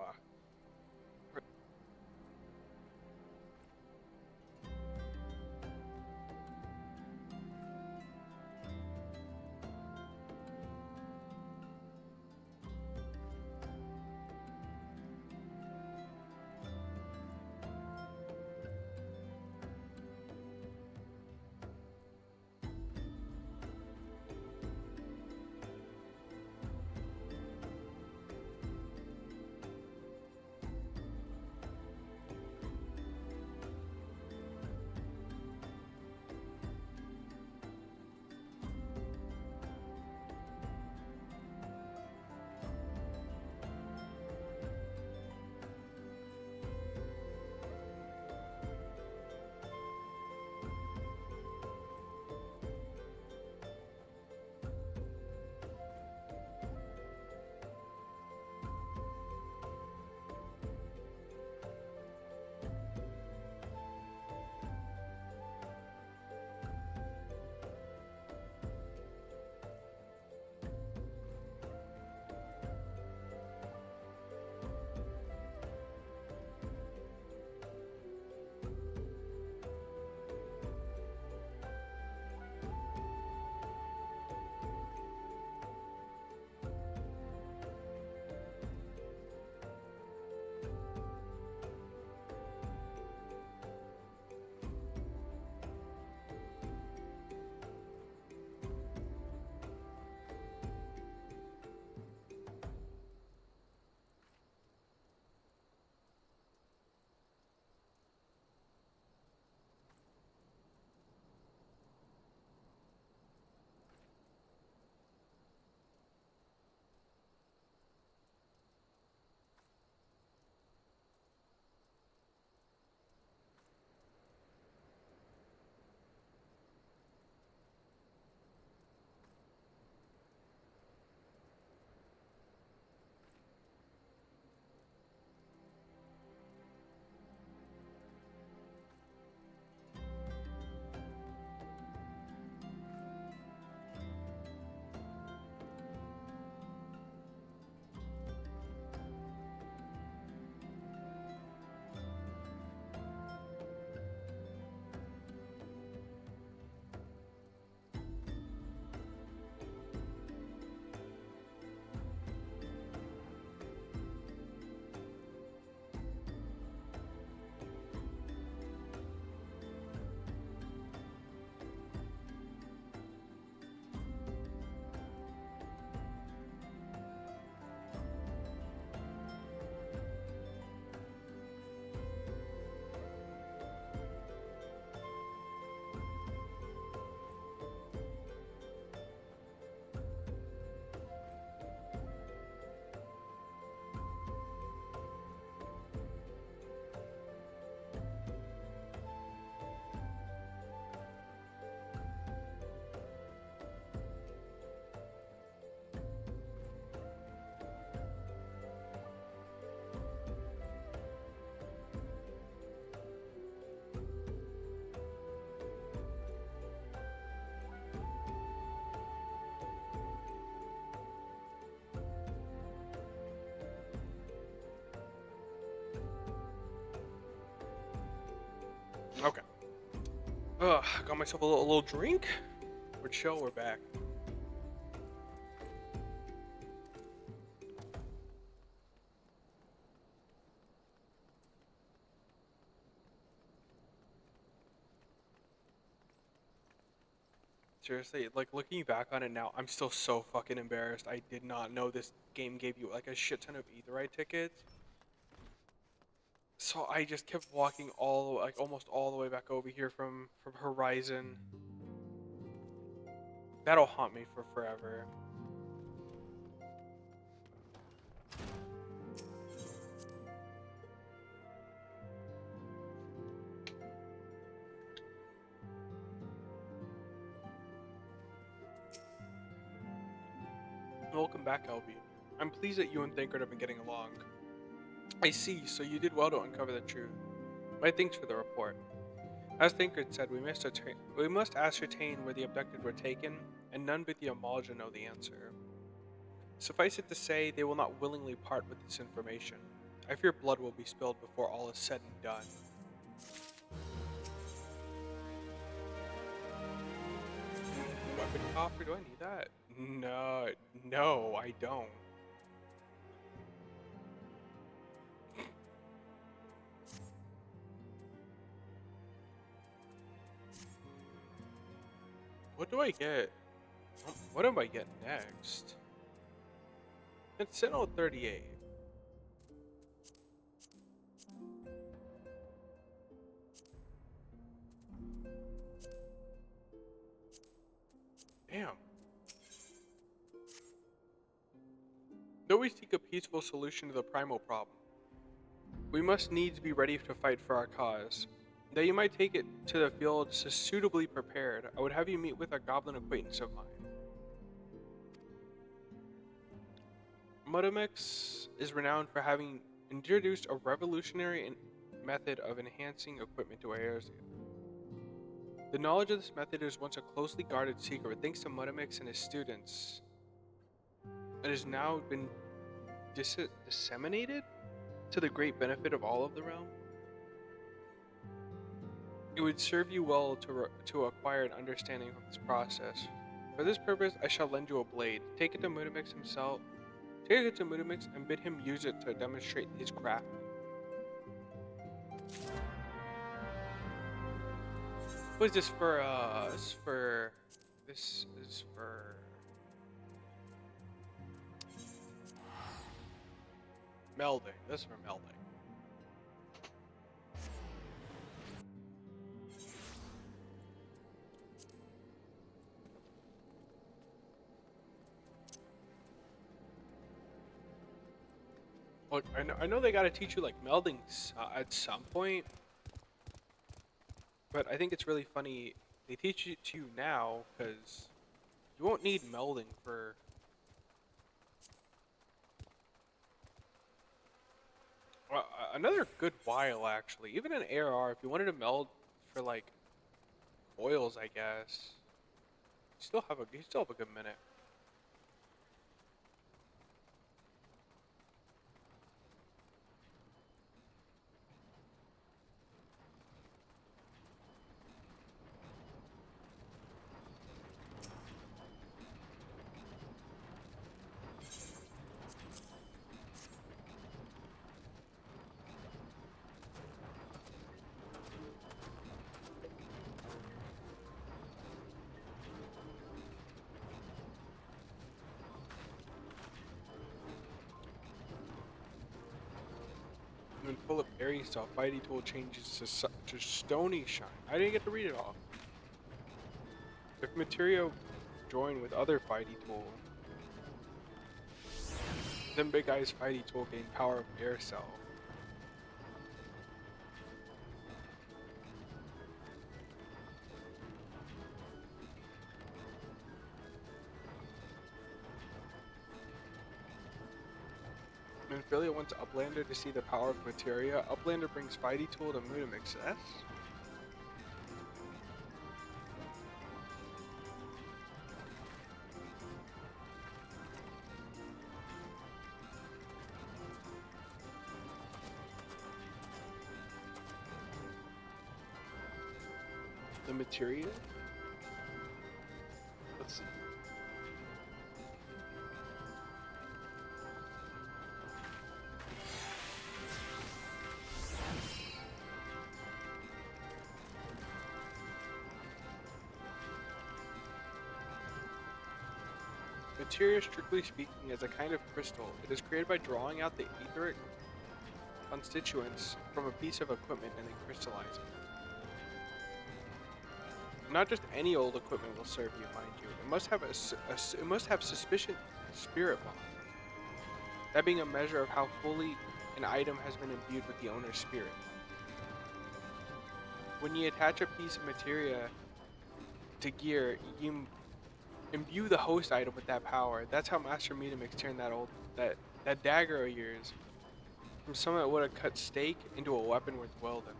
okay. Got myself a little drink. We're chill. We're back. Seriously, like looking back on it now, I'm still so fucking embarrassed. I did not know this game gave you like a shit ton of Etherite tickets. So I just kept walking like almost all the way back over here from Horizon. That'll haunt me for forever. Welcome back, LB. I'm pleased that you and Thankred have been getting along. I see, so you did well to uncover the truth. My thanks for the report. As Thankred said, we must ascertain where the abducted were taken, and none but the Amalja know the answer. Suffice it to say, they will not willingly part with this information. I fear blood will be spilled before all is said and done. Weapon coffer, do I need that? No, I don't. What do I get? What do I get next? It's Sentinel 38. Damn. Though we seek a peaceful solution to the primal problem, we must needs be ready to fight for our cause. That you might take it to the field suitably prepared, I would have you meet with a goblin acquaintance of mine. Mudamix is renowned for having introduced a revolutionary method of enhancing equipment to Aerzia. The knowledge of this method is once a closely guarded secret, but thanks to Mudamix and his students, it has now been disseminated to the great benefit of all of the realm. It would serve you well to acquire an understanding of this process. For this purpose, I shall lend you a blade. Take it to Mudamix himself. Take it to Mudamix and bid him use it to demonstrate his craft. What is this for? This is for melding. This is for melding. Look, I know they gotta teach you like melding at some point, but I think it's really funny they teach it to you now because you won't need melding for another good while actually. Even in ARR, if you wanted to meld for like oils, I guess you still have a good minute. When full of airy stuff, Mighty Tool changes to Stony Shine. I didn't get to read it all. If Materia join with other Fighty Tool, then Big Eye's Fighty Tool gain power of Air Cell. When Philia wants Uplander to see the power of Materia, Uplander brings Fighty Tool to Mudamix. Yes? The Materia? Let's see. Materia, strictly speaking, is a kind of crystal. It is created by drawing out the etheric constituents from a piece of equipment and then crystallizing. Not just any old equipment will serve you, mind you. It must have it must have sufficient spirit bond. That being a measure of how fully an item has been imbued with the owner's spirit. When you attach a piece of materia to gear, you imbue the host item with that power. That's how Master Metamix turned that dagger of yours from something that would have cut steak into a weapon worth welding.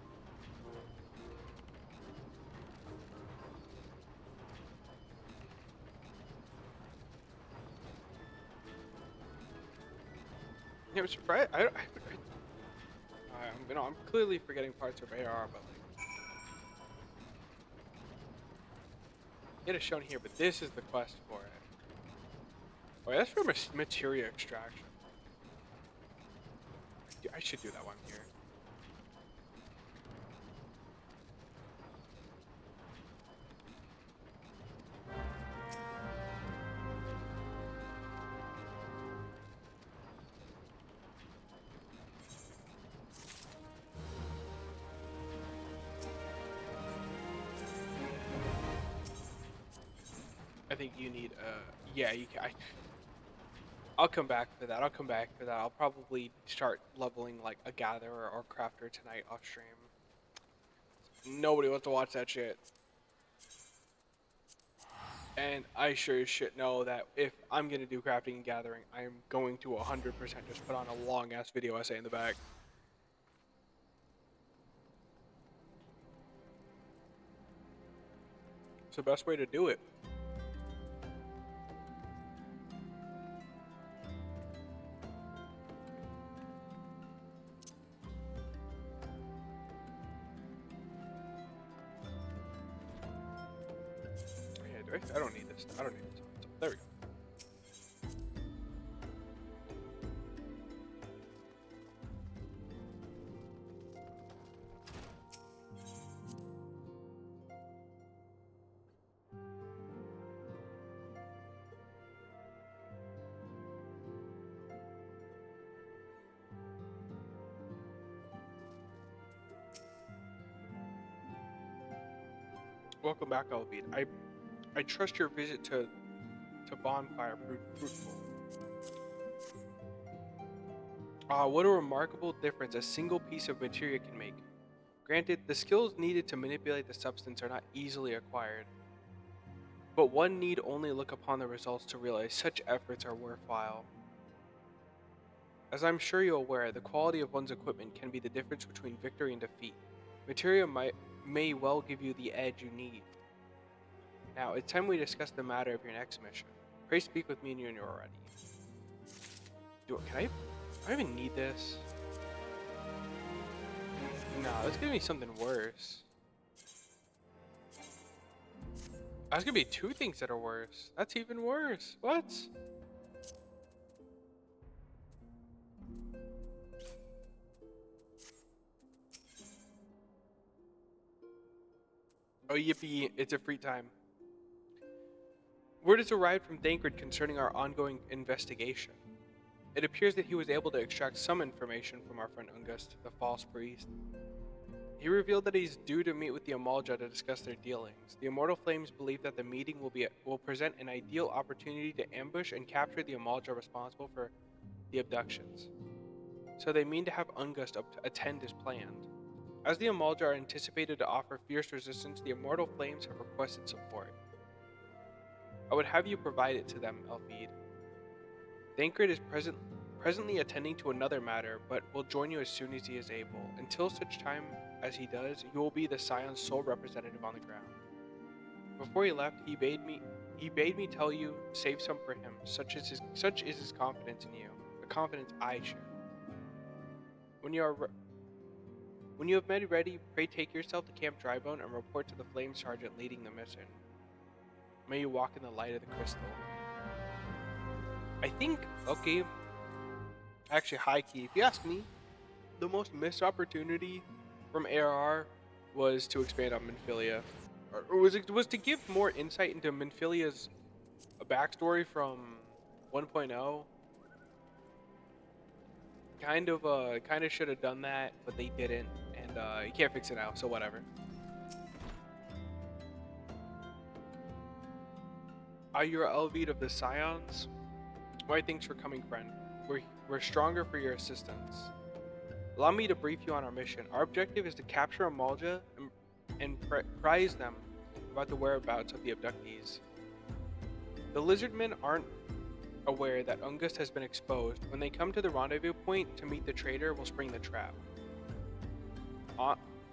Yeah, I'm surprised. I'm clearly forgetting parts of AR, but like, it is shown here. But this is the quest for it. Oh, yeah, that's for materia extraction. I should do that one here. I think you need yeah, you can. I'll come back for that. I'll probably start leveling like a gatherer or crafter tonight off stream. Nobody wants to watch that shit. And I sure as shit know that if I'm gonna do crafting and gathering, I am going to 100% just put on a long ass video essay in the back. It's the best way to do it. Yeah, I don't need this. I don't need this. There we go. Welcome back, Albeed. I trust your visit to Bonfire proved fruitful. Ah, what a remarkable difference a single piece of materia can make. Granted, the skills needed to manipulate the substance are not easily acquired, but one need only look upon the results to realize such efforts are worthwhile. As I'm sure you're aware, the quality of one's equipment can be the difference between victory and defeat. Materia may well give you the edge you need. Now, it's time we discuss the matter of your next mission. Pray speak with me when you're ready. Do I even need this? No, let's give me something worse. That's gonna be two things that are worse. That's even worse. What? Oh, yippee, it's a free time. Word has arrived from Thancred concerning our ongoing investigation. It appears that he was able to extract some information from our friend Ungust, the false priest. He revealed that he's due to meet with the Amalja to discuss their dealings. The Immortal Flames believe that the meeting will present an ideal opportunity to ambush and capture the Amalja responsible for the abductions. So they mean to have Ungust attend as planned. As the Amalja are anticipated to offer fierce resistance, the Immortal Flames have requested support. I would have you provide it to them, Elfid. Thancred is presently attending to another matter, but will join you as soon as he is able. Until such time as he does, you will be the Scion's sole representative on the ground. Before he left, he bade me tell you, save some for him. Such is his confidence in you, a confidence I share. When you have made ready, pray take yourself to Camp Drybone and report to the Flame Sergeant leading the mission. May you walk in the light of the crystal. I think, okay, actually high key, if you ask me, the most missed opportunity from ARR was to expand on Minfilia. Or was to give more insight into Minfilia's backstory from 1.0 kind of should have done that, but they didn't, and you can't fix it now, so whatever. Are you Elvite of the Scions? Why, thanks for coming, friend. We're stronger for your assistance. Allow me to brief you on our mission. Our objective is to capture Amalja and prize them about the whereabouts of the abductees. The lizardmen aren't aware that Ungust has been exposed. When they come to the rendezvous point to meet the traitor, we'll spring the trap.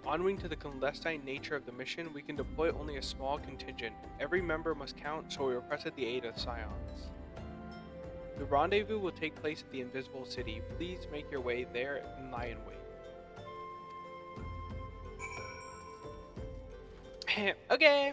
Owing to the clandestine nature of the mission, we can deploy only a small contingent. Every member must count, so we requested the aid of Scions. The rendezvous will take place at the Invisible City. Please make your way there and lie in wait. Okay.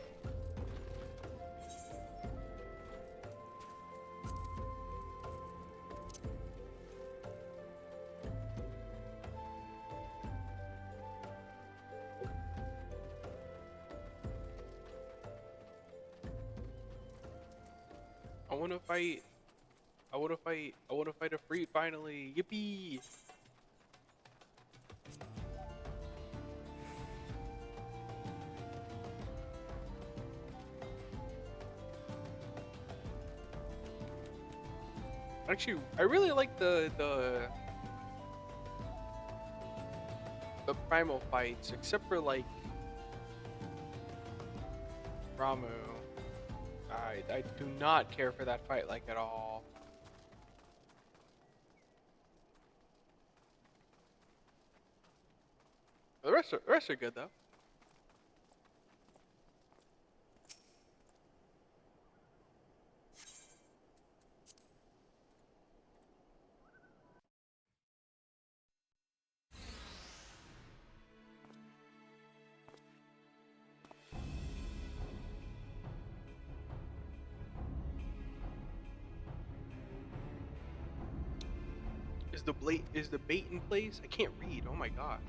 I wanna fight. I wanna fight a free finally. Yippee! Actually, I really like the primal fights, except for like Ramu. I do not care for that fight like at all. The rest are good though. Is the bait in place? I can't read. Oh my gosh.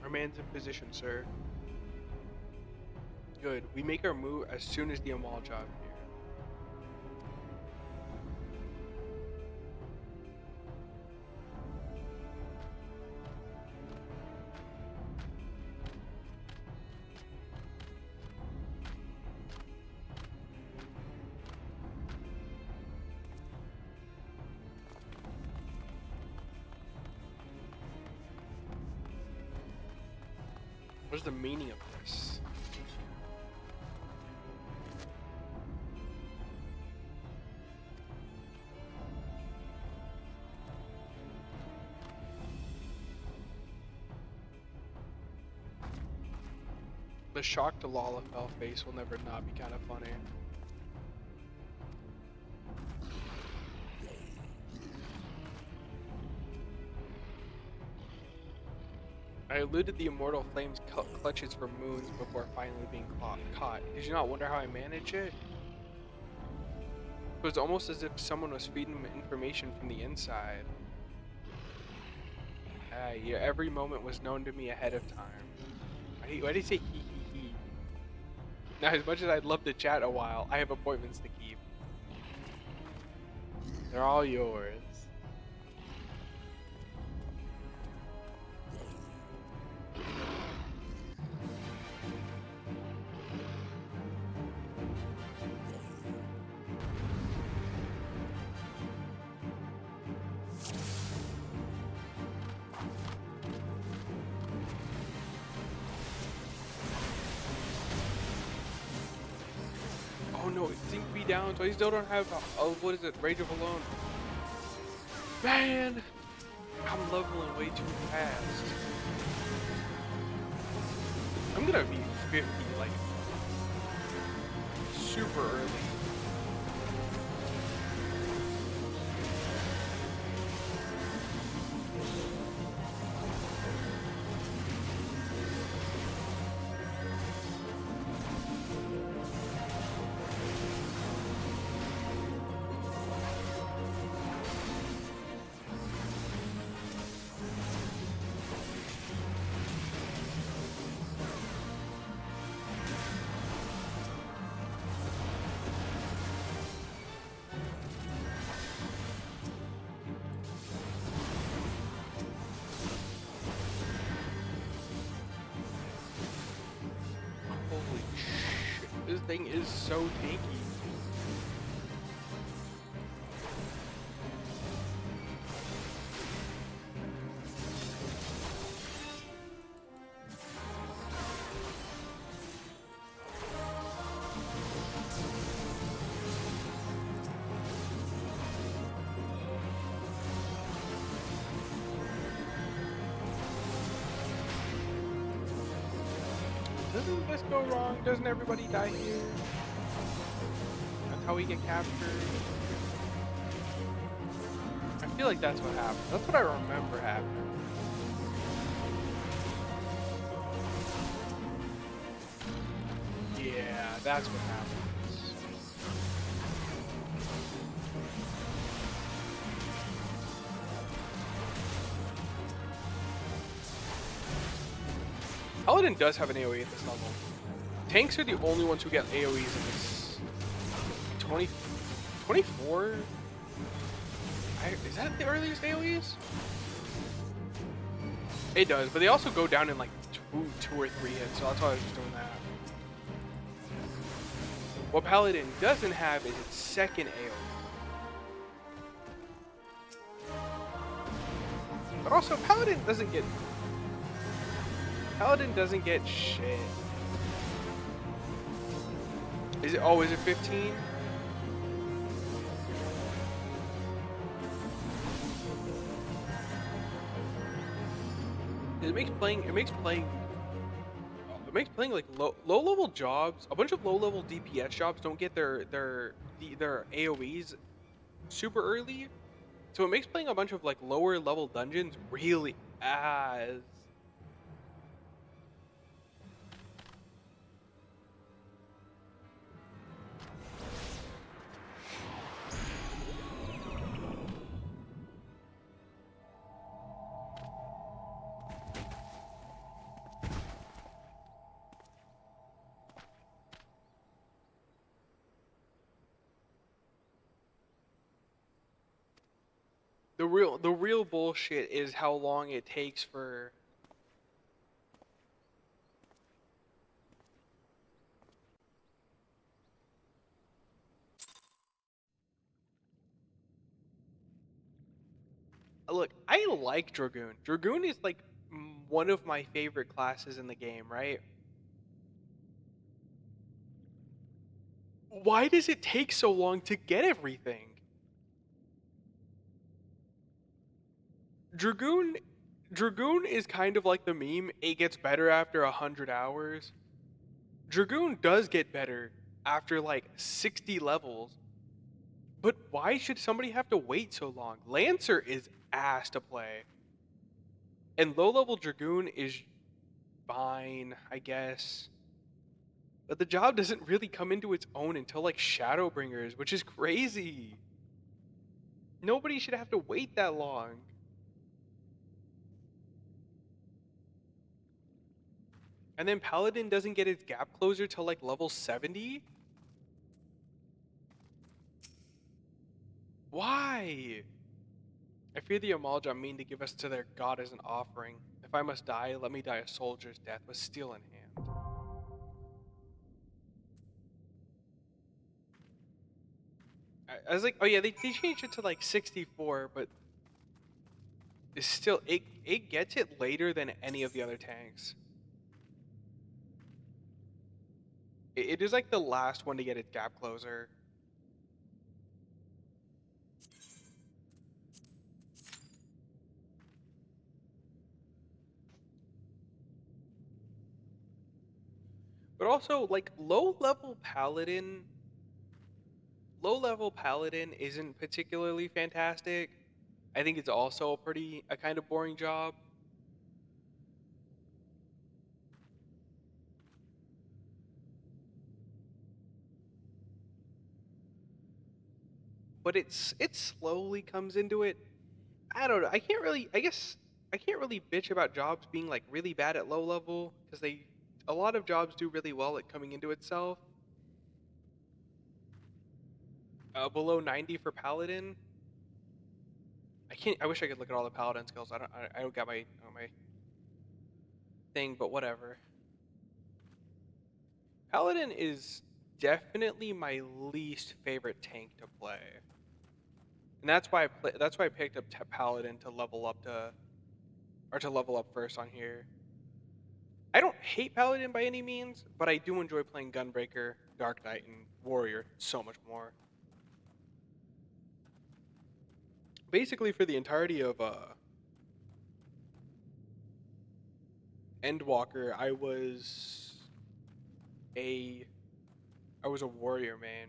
Our man's in position, sir. Good. We make our move as soon as the Amal job here. What's the meaning of this? The shock to Lalafell face will never not be kind of funny. I eluded the immortal flame's clutches for moons before finally being caught. Did you not wonder how I managed it? It was almost as if someone was feeding me information from the inside. Yeah, every moment was known to me ahead of time. Why did he say he? Now, as much as I'd love to chat a while, I have appointments to keep. They're all yours. Oh no, it synced me down, so I still don't have, what is it, Rage of Alone. Man! I'm leveling way too fast. I'm gonna be 50, like, super early. Holy shit, this thing is so tanky. Doesn't this go wrong? Doesn't everybody die here? That's how we get captured. I feel like that's what happened. That's what I remember happening. Yeah, that's what happens. Paladin does have an AoE at this level. Tanks are the only ones who get AoEs in this. 24? Is that the earliest AoEs? It does, but they also go down in like two or three hits, so that's why I was just doing that. What Paladin doesn't have is its second AoE. But also, Paladin doesn't get shit. Is it? Oh, is it 15? It makes playing like low level jobs. A bunch of low level DPS jobs don't get their AoEs super early, so it makes playing a bunch of like lower level dungeons really as. The real bullshit is how long it takes for. Look, I like Dragoon. Dragoon is like one of my favorite classes in the game, right? Why does it take so long to get everything? Dragoon Dragoon is kind of like the meme, it gets better after 100 hours. Dragoon does get better after like 60 levels. But why should somebody have to wait so long? Lancer is ass to play. And low level Dragoon is fine, I guess. But the job doesn't really come into its own until like Shadowbringers, which is crazy. Nobody should have to wait that long. And then Paladin doesn't get its gap closer till like level 70? Why? I fear the Amalja mean to give us to their god as an offering. If I must die, let me die a soldier's death with steel in hand. I was like, oh yeah, they changed it to like 64, but it's still, it gets it later than any of the other tanks. It is like the last one to get its gap closer. But also, like, low level paladin isn't particularly fantastic. I think it's also a kind of boring job. But it slowly comes into it. I don't know. I guess I can't really bitch about jobs being like really bad at low level because a lot of jobs do really well at coming into itself. Below 90 for paladin. I wish I could look at all the paladin skills. I don't got my thing, but whatever. Paladin is definitely my least favorite tank to play, and that's why I picked up Paladin to level up to level up first on here. I don't hate Paladin by any means, but I do enjoy playing Gunbreaker, Dark Knight, and Warrior so much more. Basically, for the entirety of Endwalker, a I was a Warrior man.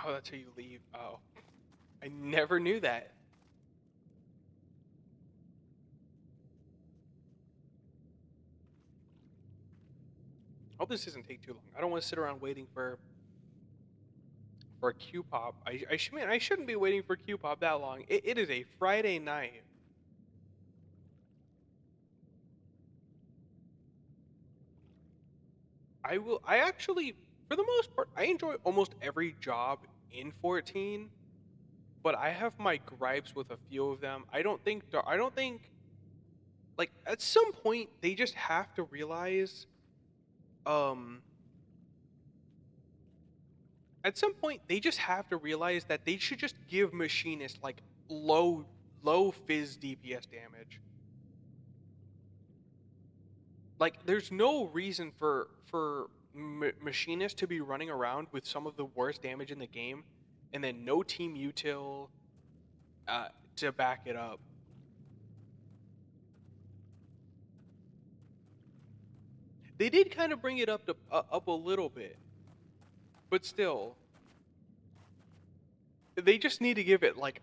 Oh, that's how you leave. Oh, I never knew that. Hope this doesn't take too long. I don't want to sit around waiting for a Q pop. I shouldn't be waiting for Q pop that long. It is a Friday night. I actually, for the most part, I enjoy almost every job in 14, but I have my gripes with a few of them. I don't think, like, at some point, they just have to realize, um, at some point, they just have to realize that they should just give Machinist, like, low fizz DPS damage. Like, there's no reason for Machinist to be running around with some of the worst damage in the game, and then no team util uh, to back it up. They did kind of bring it up a little bit, but still, they just need to give it like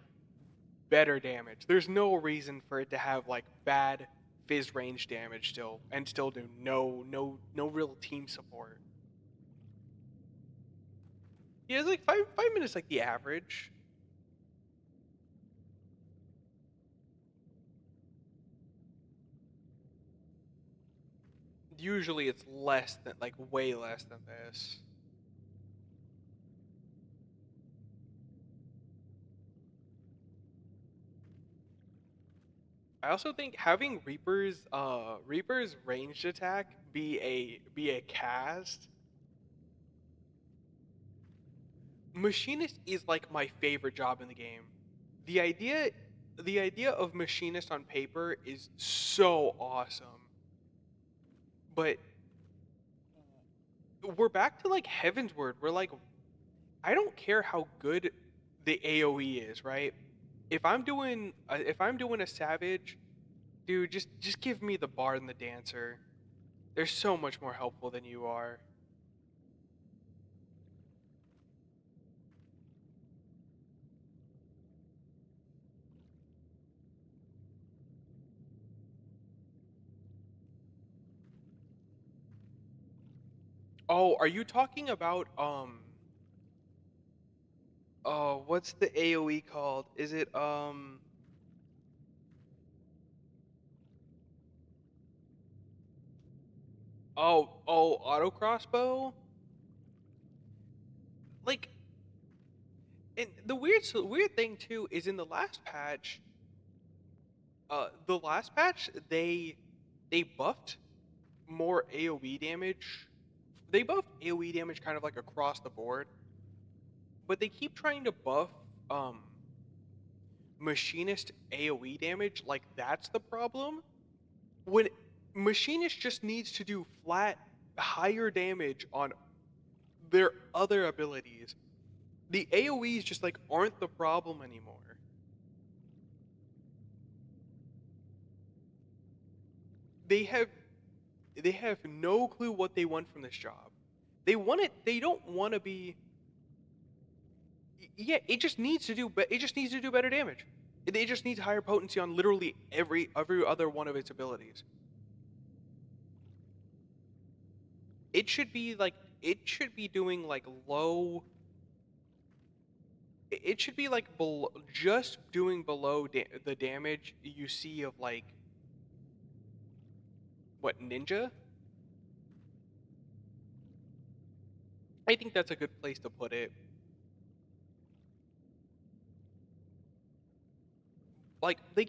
better damage. There's no reason for it to have like bad fizz range damage still, and still do no real team support. Yeah, it's like five minutes like the average. Usually it's less than, like, way less than this. I also think having Reaper's ranged attack be a cast. Machinist is like my favorite job in the game. The idea the idea of Machinist on paper is so awesome. But we're back to like Heaven's Word. We're like, I don't care how good the AoE is, right? If I'm doing a Savage, dude, just give me the Bard and the Dancer. They're so much more helpful than you are. Oh, are you talking about oh, what's the AoE called? Is it auto crossbow? Like, and the weird thing too is in the last patch they buffed more AoE damage. They buffed AoE damage kind of like across the board, but they keep trying to buff um Machinist AoE damage like that's the problem. When Machinist just needs to do flat higher damage on their other abilities. The AoEs just like aren't the problem anymore. They have they have no clue what they want from this job. They don't want to be. Yeah, it just needs to do better damage. It just needs higher potency on literally every other one of its abilities. It should be like it should be doing like low. It should be like below, just doing below the damage you see of like what ninja. I think that's a good place to put it. Like they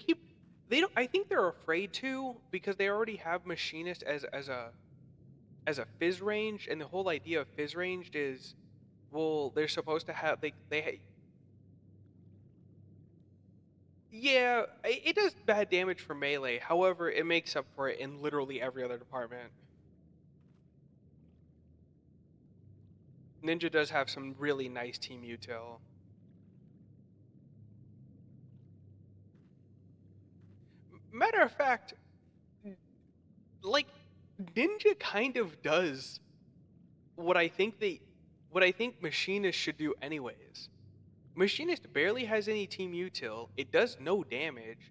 don't. I think they're afraid to because they already have machinist as a fizz range, and the whole idea of fizz ranged is, well, they're supposed to have yeah, it does bad damage for melee. However, it makes up for it in literally every other department. Ninja does have some really nice team util. Matter of fact, like Ninja kind of does what I think what I think Machinist should do anyways. Machinist barely has any team util. It does no damage.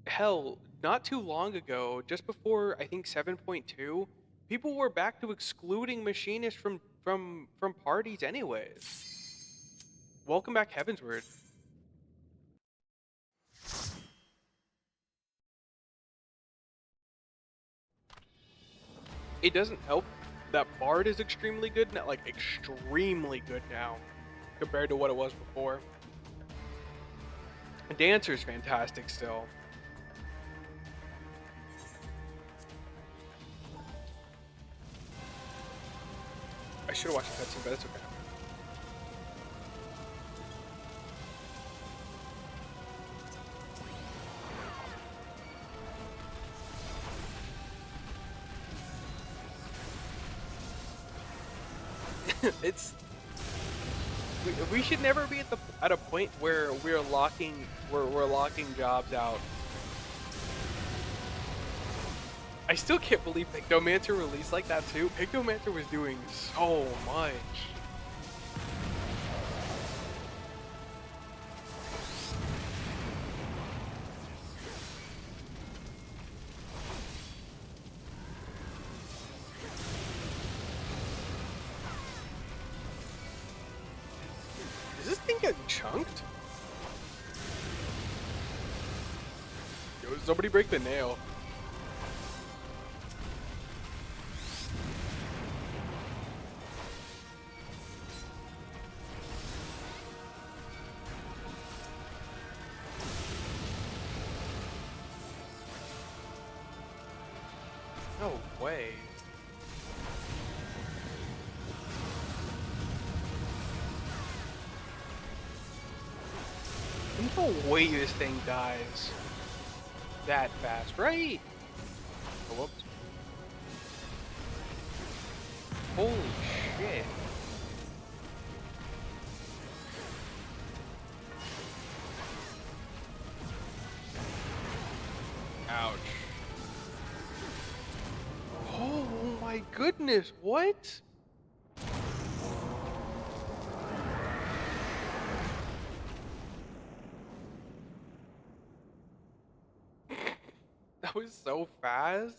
Hell, not too long ago, just before I think 7.2, people were back to excluding Machinist from parties anyways. Welcome back, Heavensward. It doesn't help that Bard is extremely good now, like extremely good now, compared to what it was before. Dancer's fantastic still. I should have watched the cutscene, but it's okay. It's we should never be at a point where we're locking jobs out. I still can't believe Pictomancer released like that too. Pictomancer was doing so much. Is this thing getting chunked? Yo, somebody break the nail. No way. No way this thing dies that fast, right? Oh, whoops. Holy shit. Ouch. Oh my goodness, what? That was so fast.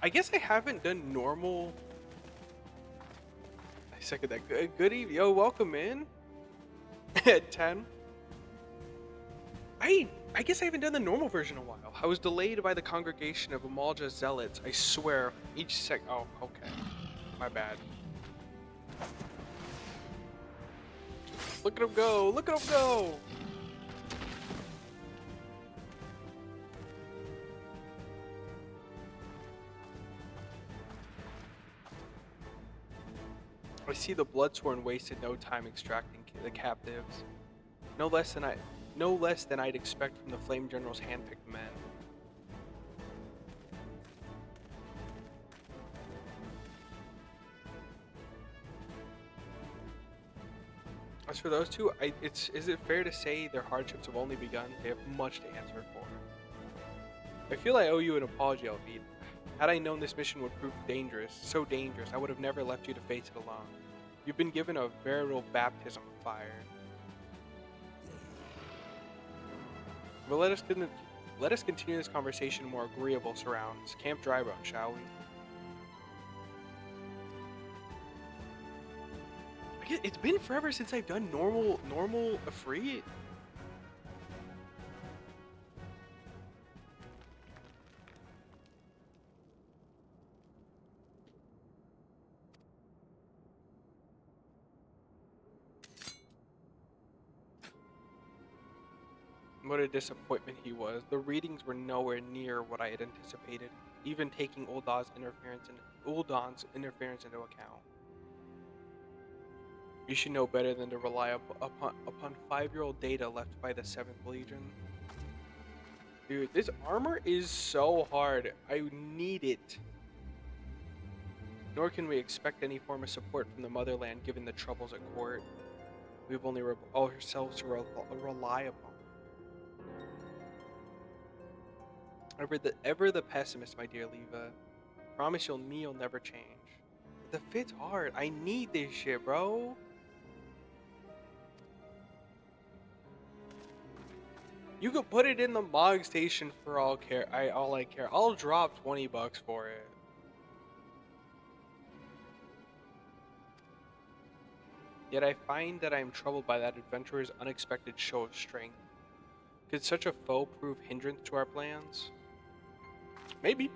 I guess I haven't done normal. I second that. Good evening. Yo, welcome in. At 10. I guess I haven't done the normal version in a while. I was delayed by the congregation of Amalja zealots. I swear, oh, okay. My bad. Look at him go! Look at him go! I see the Bloodsworn wasted no time extracting the captives. No less than I'd expect from the Flame General's handpicked men. As for those two, is it fair to say their hardships have only begun? They have much to answer for. I feel I owe you an apology, Alvid. Had I known this mission would prove so dangerous, I would have never left you to face it alone. You've been given a veritable baptism of fire. But let us continue this conversation in more agreeable surrounds. Camp Drybone, shall we? It's been forever since I've done normal Ifrit. What a disappointment he was. The readings were nowhere near what I had anticipated, even taking Ul'dah's interference into account. You should know better than to rely upon 5-year-old data left by the 7th Legion. Dude, this armor is so hard. I need it. Nor can we expect any form of support from the motherland given the troubles at court. We've only ourselves to rely upon. Ever the pessimist, my dear Leva. Promise you'll never change. The fit's hard. I need this shit, bro. You could put it in the Mog Station for all I care. I'll drop $20 for it. Yet I find that I am troubled by that adventurer's unexpected show of strength. Could such a foe prove hindrance to our plans? Maybe.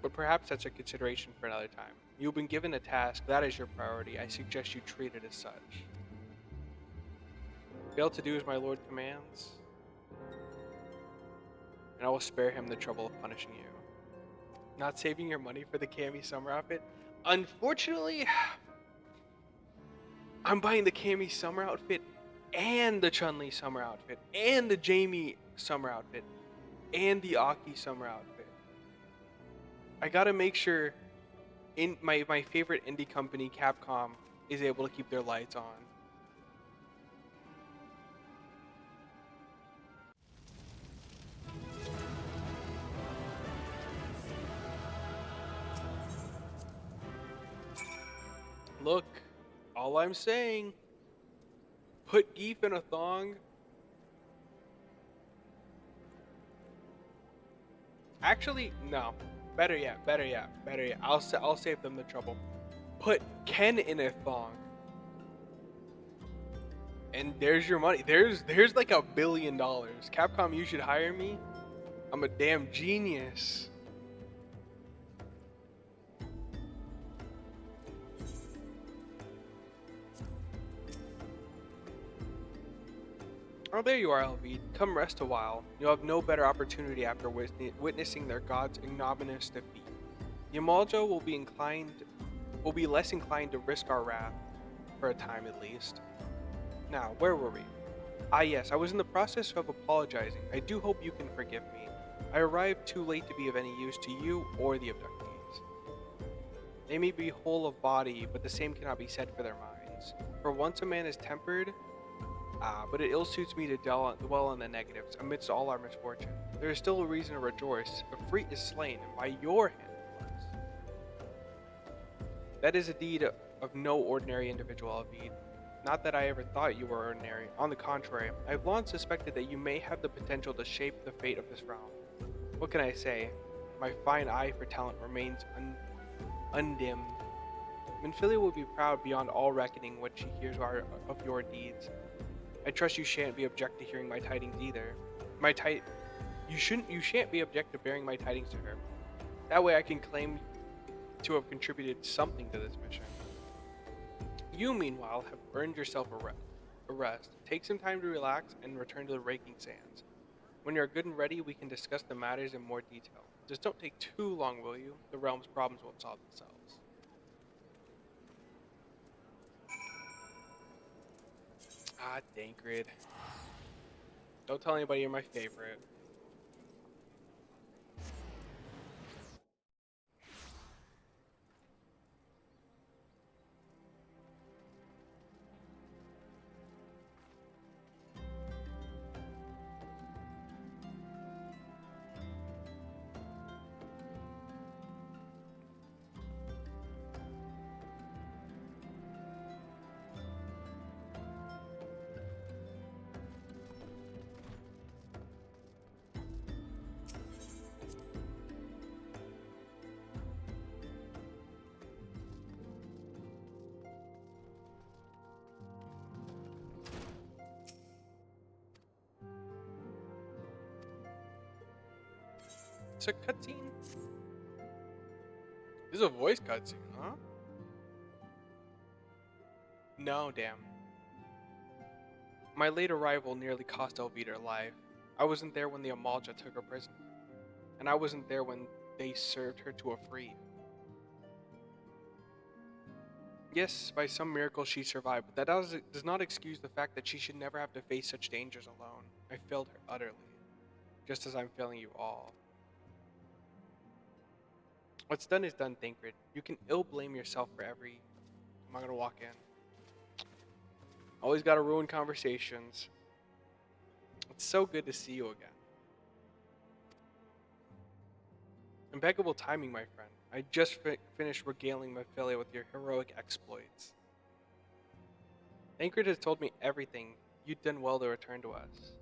But perhaps that's a consideration for another time. You've been given a task, that is your priority. I suggest you treat it as such. Fail to do as my lord commands, and I will spare him the trouble of punishing you. Not saving your money for the Cammy summer outfit? Unfortunately, I'm buying the Cammy summer outfit and the Chun-Li summer outfit and the Jamie summer outfit and the Aki summer outfit. I gotta make sure in my favorite indie company, Capcom, is able to keep their lights on. Look, all I'm saying, put Geef in a thong. Actually, no. Better yet. I'll save them the trouble. Put Ken in a thong. And there's your money. There's like $1 billion. Capcom, you should hire me. I'm a damn genius. Oh, there you are, Alvid. Come rest a while. You'll have no better opportunity after witnessing their god's ignominious defeat. Yamaljo will be less inclined to risk our wrath, for a time at least. Now, where were we? Ah yes, I was in the process of apologizing. I do hope you can forgive me. I arrived too late to be of any use to you or the abductees. They may be whole of body, but the same cannot be said for their minds. For once a man is tempered, but it ill suits me to dwell on the negatives amidst all our misfortune. There is still a reason to rejoice. Ifrit is slain, and by your hand it was. That is a deed of no ordinary individual, Alvid. Not that I ever thought you were ordinary. On the contrary, I have long suspected that you may have the potential to shape the fate of this realm. What can I say? My fine eye for talent remains undimmed. Minfilia will be proud beyond all reckoning when she hears of your deeds. I trust you shan't be object to hearing my tidings either. You shan't be object to bearing my tidings to her. That way I can claim to have contributed something to this mission. You, meanwhile, have earned yourself a rest. Take some time to relax and return to the raking sands. When you're good and ready, we can discuss the matters in more detail. Just don't take too long, will you? The realm's problems won't solve themselves. Ah, Dankrid. Don't tell anybody you're my favorite. It's a cutscene? This is a voice cutscene, huh? No, damn. My late arrival nearly cost Elvita her life. I wasn't there when the Amalja took her prisoner, and I wasn't there when they served her to a free. Yes, by some miracle she survived, but that does not excuse the fact that she should never have to face such dangers alone. I failed her utterly, just as I'm failing you all. What's done is done, Thancred. You can ill blame yourself for every... I'm not gonna walk in. Always gotta ruin conversations. It's so good to see you again. Impeccable timing, my friend. I just finished regaling Minfilia with your heroic exploits. Thancred has told me everything. You'd done well to return to us.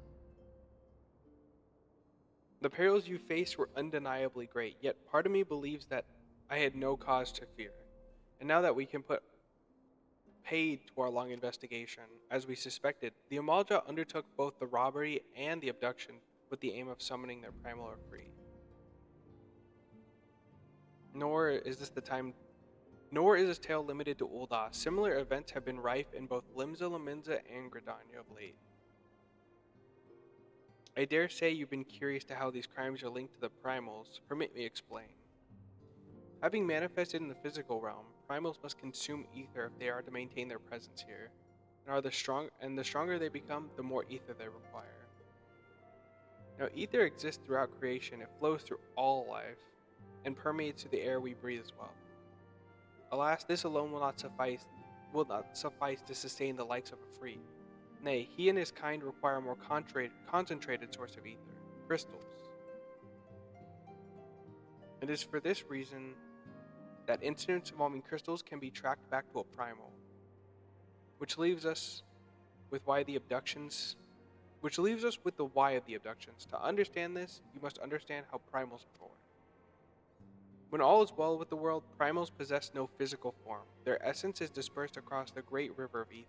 The perils you faced were undeniably great, yet part of me believes that I had no cause to fear. And now that we can put paid to our long investigation, as we suspected, the Amalja undertook both the robbery and the abduction with the aim of summoning their primal or free. Nor is this tale limited to Ul'dah. Similar events have been rife in both Limsa Lominsa and Gridania of late. I dare say you've been curious to how these crimes are linked to the primals. Permit me explain. Having manifested in the physical realm, primals must consume ether if they are to maintain their presence here, and the stronger they become, the more ether they require. Now, ether exists throughout creation. It flows through all life, and permeates through the air we breathe as well. Alas, this alone will not suffice to sustain the likes of a free. Nay, he and his kind require a more concentrated source of ether, crystals. It is for this reason that incidents involving crystals can be tracked back to a primal, which leaves us with the why of the abductions. To understand this, you must understand how primals are born. When all is well with the world, primals possess no physical form. Their essence is dispersed across the great river of ether.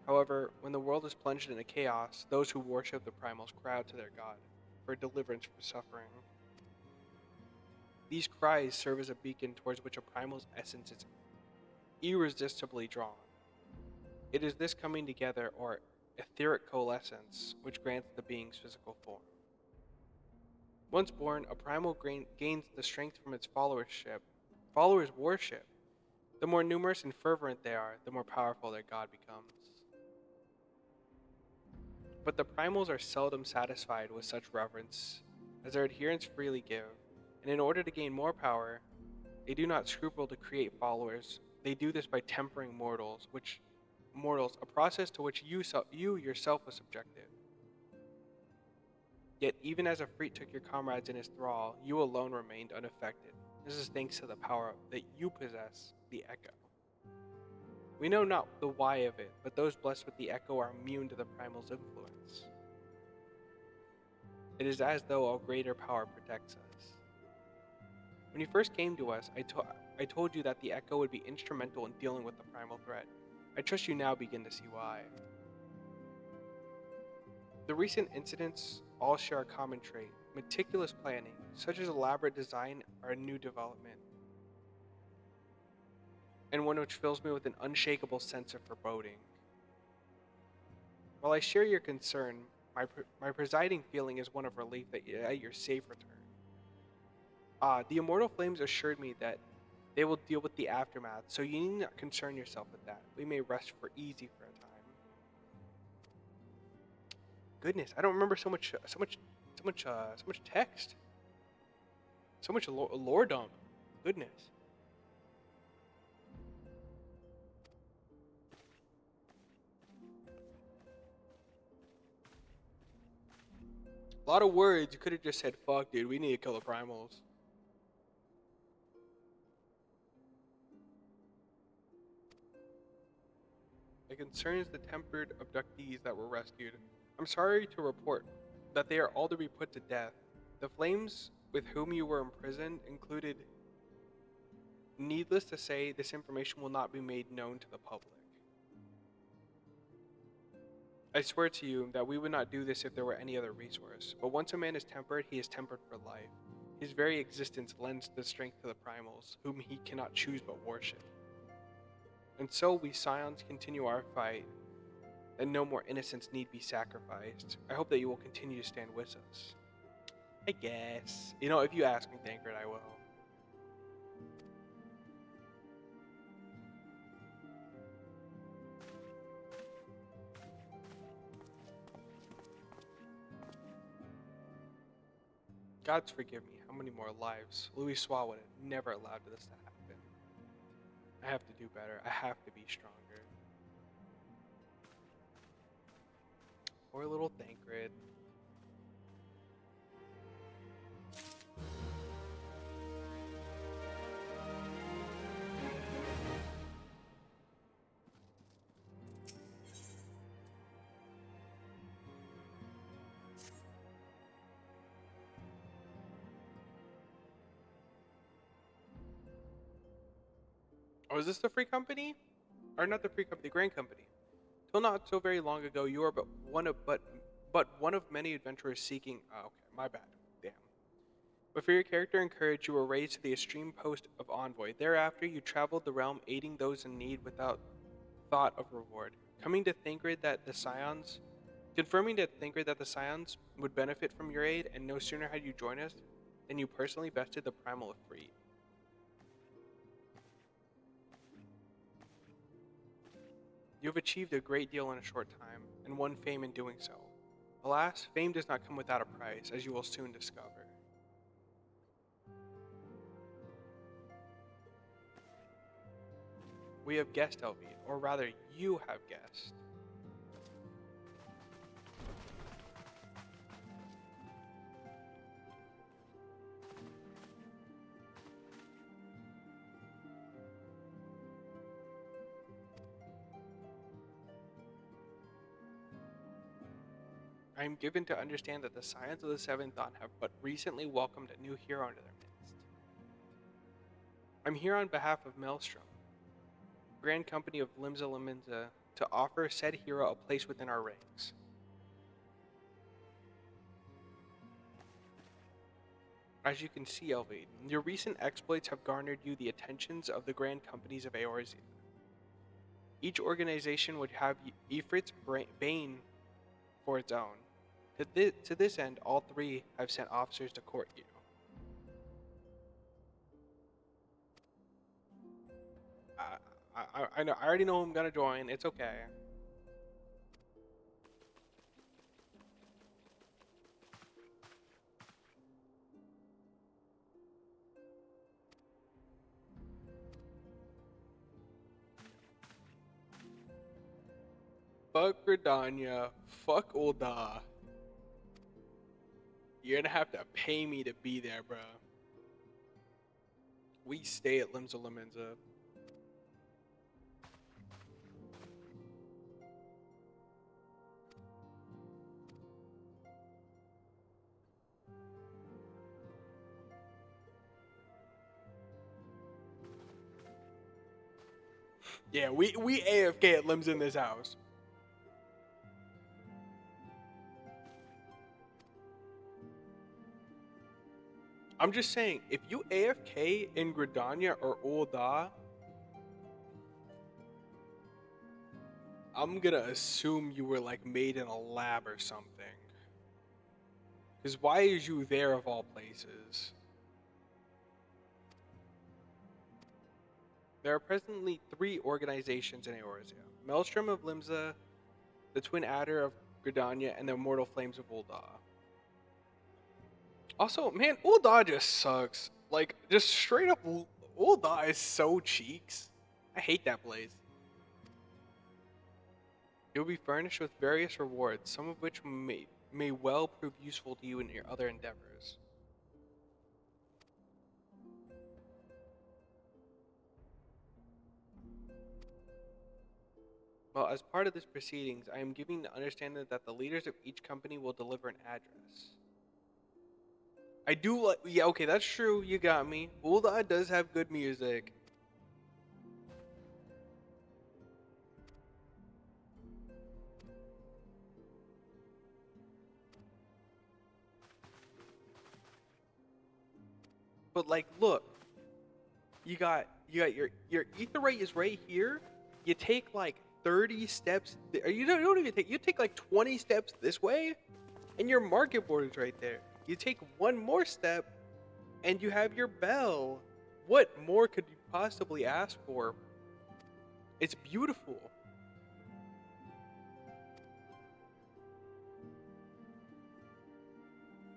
However, when the world is plunged into chaos, those who worship the primals cry out to their god for deliverance from suffering. These cries serve as a beacon towards which a primal's essence is irresistibly drawn. It is this coming together, or etheric coalescence, which grants the being's physical form. Once born, a primal gains the strength from its followers' worship. The more numerous and fervent they are, the more powerful their god becomes. But the primals are seldom satisfied with such reverence, as their adherents freely give, and in order to gain more power, they do not scruple to create followers. They do this by tempering mortals, a process to which you yourself was subjected. Yet even as Afreet took your comrades in his thrall, you alone remained unaffected. This is thanks to the power that you possess, the Echo. We know not the why of it, but those blessed with the Echo are immune to the primal's influence. It is as though a greater power protects us. When you first came to us, I told you that the Echo would be instrumental in dealing with the primal threat. I trust you now begin to see why. The recent incidents all share a common trait: meticulous planning, such as elaborate design, are a new development, and one which fills me with an unshakable sense of foreboding. While I share your concern, my presiding feeling is one of relief at your safe return. The Immortal Flames assured me that they will deal with the aftermath, so you need not concern yourself with that. We may rest for easy for a time. Goodness, I don't remember so much text, so much lore dump. Goodness. A lot of words. You could have just said, fuck, dude, we need to kill the primals. It concerns the tempered abductees that were rescued. I'm sorry to report that they are all to be put to death. The flames with whom you were imprisoned included. Needless to say, this information will not be made known to the public. I swear to you that we would not do this if there were any other resource, but once a man is tempered, he is tempered for life. His very existence lends the strength to the primals, whom he cannot choose but worship. And so we Scions continue our fight, and no more innocents need be sacrificed. I hope that you will continue to stand with us. I guess. You know, if you ask me, Thancred, I will. Gods forgive me, how many more lives? Louis Swa would have never allowed this to happen. I have to do better. I have to be stronger. Poor little Thancred. Oh, is this the free company? Or not the free company, the Grand Company. Till not so very long ago, you are but one of many adventurers seeking. Oh, okay, my bad. Damn. But for your character and courage, you were raised to the extreme post of envoy. Thereafter, you traveled the realm, aiding those in need without thought of reward. Confirming to Thancred that the Scions would benefit from your aid, and no sooner had you joined us than you personally bested the primal Efreet. You have achieved a great deal in a short time, and won fame in doing so. Alas, fame does not come without a price, as you will soon discover. We have guessed, Elvie, or rather, you have guessed. I am given to understand that the Scions of the Seventh Dawn have but recently welcomed a new hero into their midst. I'm here on behalf of Maelstrom, Grand Company of Limsa Laminza, to offer said hero a place within our ranks. As you can see, Elvade, your recent exploits have garnered you the attentions of the Grand Companies of Eorzea. Each organization would have Ifrit's Bane for its own. To this end, all three have sent officers to court you. I know. I already know I'm gonna join. It's okay. Fuck Gridania. Fuck Ulda. You're gonna have to pay me to be there, bro. We stay at Limsa Laminza. Yeah, we AFK at limbs in this house. I'm just saying, if you AFK in Gridania or Ul'dah, I'm gonna assume you were like made in a lab or something. Because why is you there of all places? There are presently 3 organizations in Eorzea: Maelstrom of Limsa, the Twin Adder of Gridania, and the Immortal Flames of Ul'dah. Also, man, Ul'dah just sucks. Like, just straight up, Ul'dah is so cheeks. I hate that place. You'll be furnished with various rewards, some of which may well prove useful to you in your other endeavors. Well, as part of this proceedings, I am giving the understanding that the leaders of each company will deliver an address. I do like, yeah, okay, that's true, you got me. Ul'dah does have good music. But like, look, your etherite is right here. You take like 30 steps, or you don't even take. You take like 20 steps this way, and your market board is right there. You take one more step, and you have your bell. What more could you possibly ask for? It's beautiful.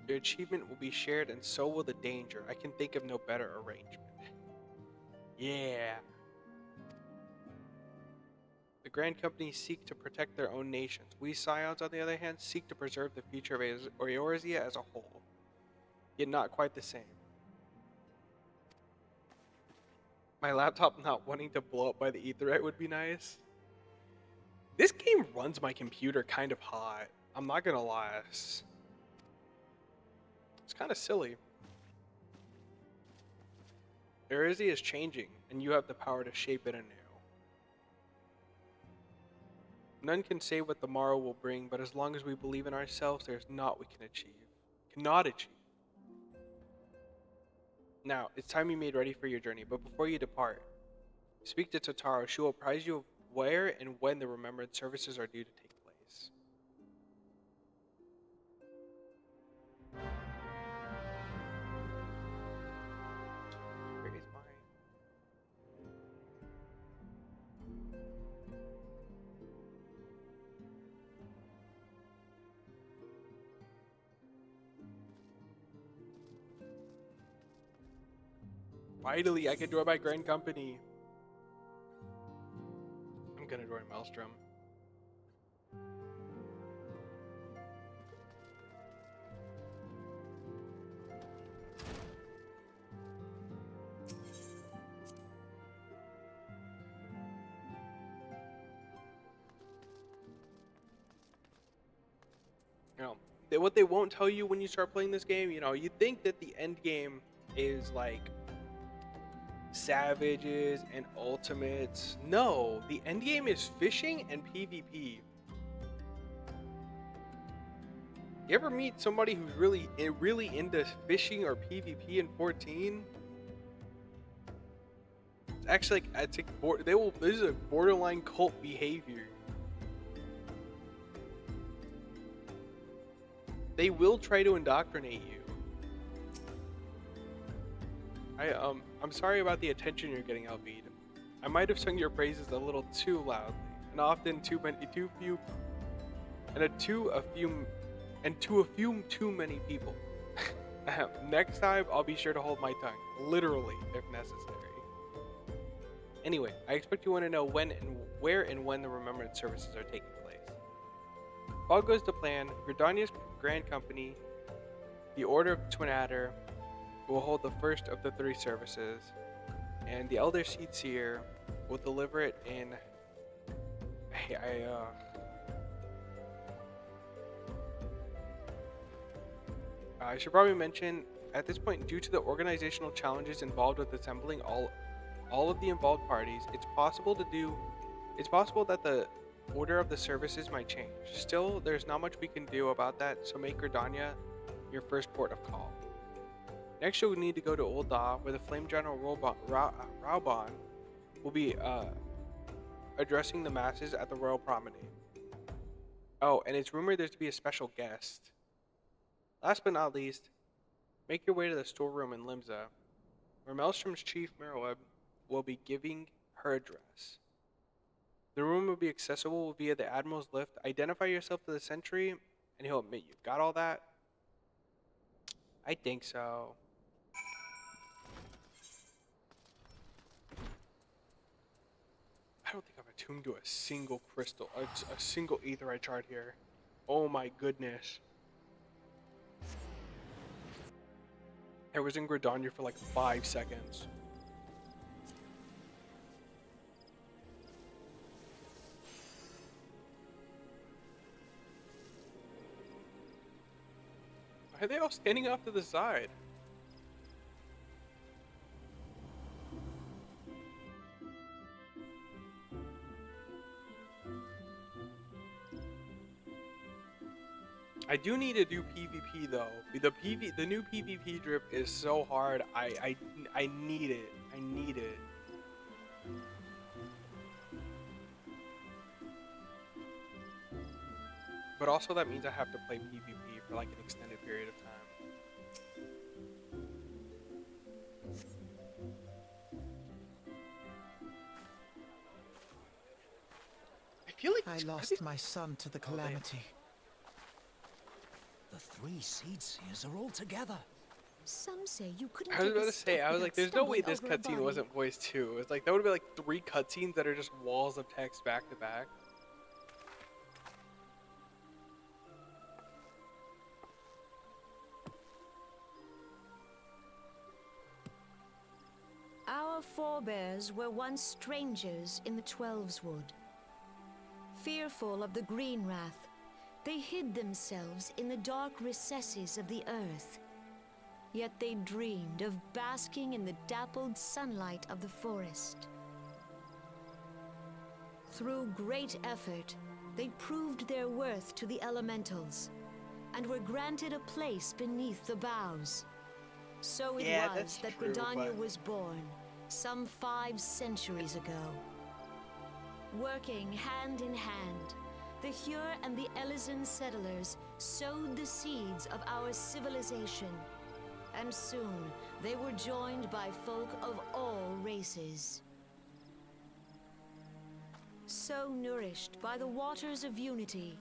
Your achievement will be shared, and so will the danger. I can think of no better arrangement. Yeah. The Grand Companies seek to protect their own nations. We Scions, on the other hand, seek to preserve the future of Eorzea as a whole. Yet not quite the same. My laptop not wanting to blow up by the etherite would be nice. This game runs my computer kind of hot. I'm not gonna lie. It's kind of silly. Eorzea is changing, and you have the power to shape it anew. None can say what the morrow will bring, but as long as we believe in ourselves, there's naught we cannot achieve. Now, it's time you made ready for your journey, but before you depart, speak to Totaro. She will apprise you of where and when the remembrance services are due to take place. Where is mine? Finally, I can join my grand company. I'm gonna join Maelstrom. You know, what they won't tell you when you start playing this game, you think that the end game is like savages and ultimates. No, the end game is fishing and PvP. You ever meet somebody who's really into fishing or PvP in 14? It's actually like this is a borderline cult behavior. They will try to indoctrinate you. I'm sorry about the attention you're getting, Alvid. I might have sung your praises a little too loudly, and often too few too many people. Next time, I'll be sure to hold my tongue, literally, if necessary. Anyway, I expect you want to know when and where and when the remembrance services are taking place. If all goes to plan, Gridania's Grand Company, the Order of the Twin Adder, will hold the first of the 3 services, and the Elder Seedseer will deliver it in. I should probably mention, at this point, due to the organizational challenges involved with assembling all all of the involved parties. It's possible that the order of the services might change. Still, there's not much we can do about that, so make Gridania your first port of call. Next, you'll need to go to Old Da, where the Flame General Raubon will be addressing the masses at the Royal Promenade. Oh, and it's rumored there's to be a special guest. Last but not least, make your way to the storeroom in Limsa, where Maelstrom's chief Merweb will be giving her address. The room will be accessible via the Admiral's lift. Identify yourself to the sentry, and he'll admit you. Got all that? I think so. I don't think I've attuned to a single crystal, a single aetheryte chart here. Oh my goodness. I was in Gridania for like 5 seconds. Why are they all standing off to the side? I do need to do PvP though. The new PvP drip is so hard. I need it. I need it. But also that means I have to play PvP for like an extended period of time. I feel like I lost my son to the calamity. The 3 seed seers are all together. Some say you couldn't. I was about to say, I was like, there's no way this cutscene wasn't voiced too. It's like, that would be like 3 cutscenes that are just walls of text back to back. Our forebears were once strangers in the Twelveswood. Fearful of the Green Wrath, they hid themselves in the dark recesses of the earth. Yet they dreamed of basking in the dappled sunlight of the forest. Through great effort, they proved their worth to the elementals, and were granted a place beneath the boughs. So it was that Gridania was born, some 5 centuries ago. Working hand in hand, the Hyur and the Elysian settlers sowed the seeds of our civilization, and soon they were joined by folk of all races. So nourished by the waters of unity,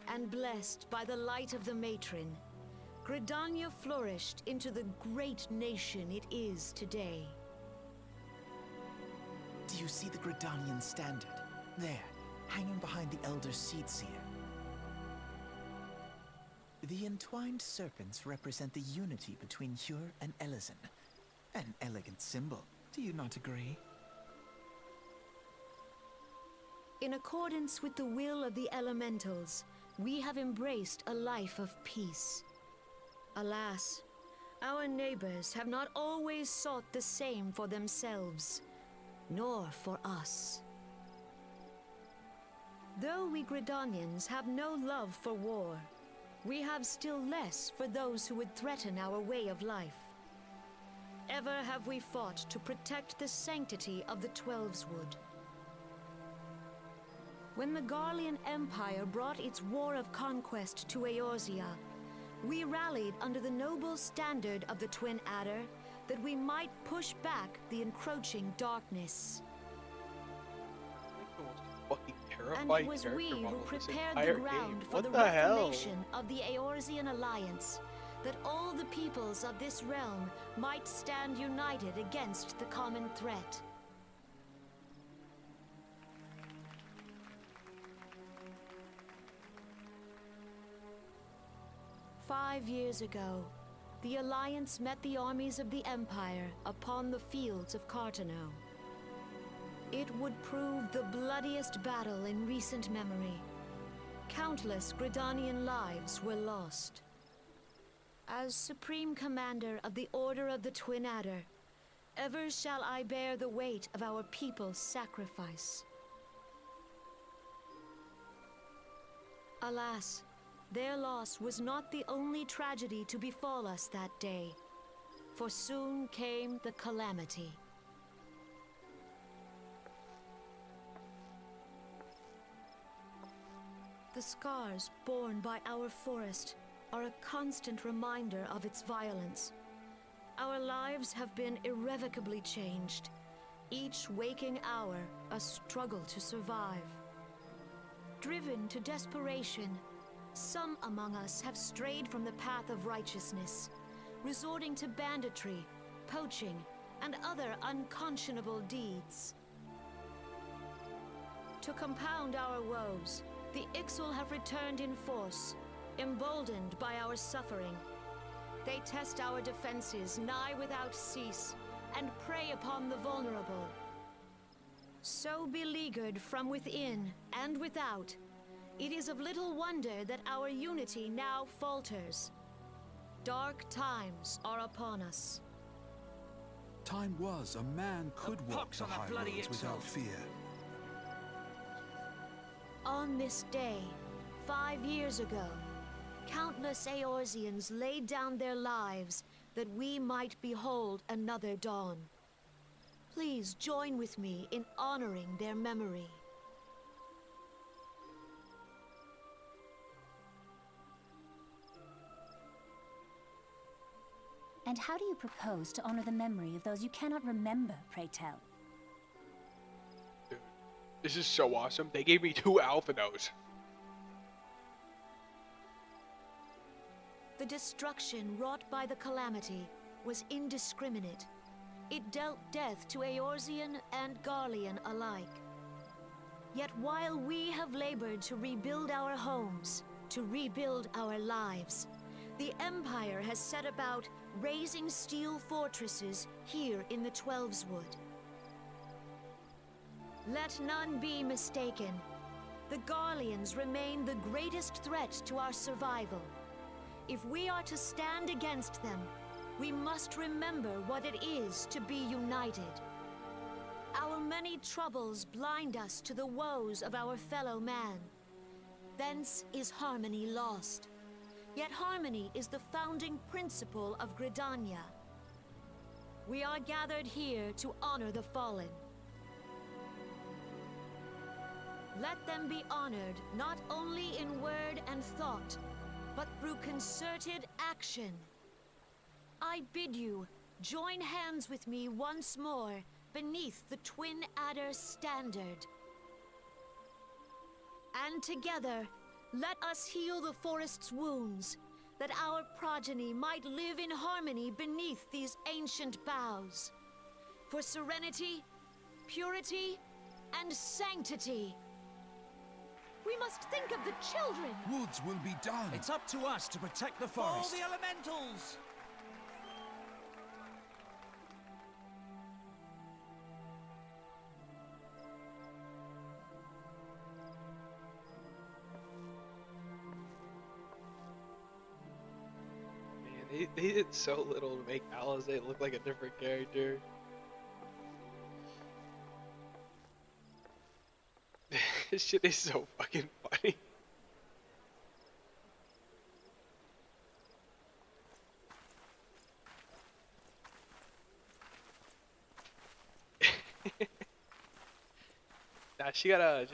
and blessed by the light of the matron, Gridania flourished into the great nation it is today. Do you see the Gridanian standard? There, hanging behind the Elder Seedseer. The entwined serpents represent the unity between Hyur and Elysian. An elegant symbol, do you not agree? In accordance with the will of the elementals, we have embraced a life of peace. Alas, our neighbors have not always sought the same for themselves, nor for us. Though we Gridanians have no love for war, we have still less for those who would threaten our way of life. Ever have we fought to protect the sanctity of the Twelveswood. When the Garlean Empire brought its war of conquest to Eorzea, we rallied under the noble standard of the Twin Adder that we might push back the encroaching darkness. And it was we who prepared the ground for the reformation of the Eorzean Alliance, that all the peoples of this realm might stand united against the common threat. "5 years ago, the Alliance met the armies of the Empire upon the fields of Cartano. It would prove the bloodiest battle in recent memory. Countless Gridanian lives were lost. As Supreme Commander of the Order of the Twin Adder, ever shall I bear the weight of our people's sacrifice. Alas, their loss was not the only tragedy to befall us that day, for soon came the calamity. The scars borne by our forest are a constant reminder of its violence. Our lives have been irrevocably changed, each waking hour a struggle to survive. Driven to desperation, some among us have strayed from the path of righteousness, resorting to banditry, poaching, and other unconscionable deeds. To compound our woes, the Ixal have returned in force, emboldened by our suffering. They test our defenses nigh without cease, and prey upon the vulnerable. So beleaguered from within and without, it is of little wonder that our unity now falters. Dark times are upon us. Time was a man could walk the high roads without fear. On this day, 5 years ago, countless Eorzeans laid down their lives that we might behold another dawn. Please join with me in honoring their memory. And how do you propose to honor the memory of those you cannot remember, pray tell? Dude, this is so awesome. They gave me 2 Alphanos. The destruction wrought by the calamity was indiscriminate. It dealt death to Eorzean and Garlean alike. Yet while we have labored to rebuild our homes, to rebuild our lives, the Empire has set about raising steel fortresses here in the Twelveswood. Let none be mistaken. The Garleans remain the greatest threat to our survival. If we are to stand against them, we must remember what it is to be united. Our many troubles blind us to the woes of our fellow man. Thence is harmony lost. Yet harmony is the founding principle of Gridania. We are gathered here to honor the fallen. Let them be honored not only in word and thought, but through concerted action. I bid you join hands with me once more beneath the Twin Adder standard. And together, let us heal the forest's wounds, that our progeny might live in harmony beneath these ancient boughs. For serenity, purity, and sanctity. We must think of the children! Woods will be done. It's up to us to protect the Follow forest. the elementals! Man, they did so little to make Alizé look like a different character. This shit is so fucking funny. Nah, she got a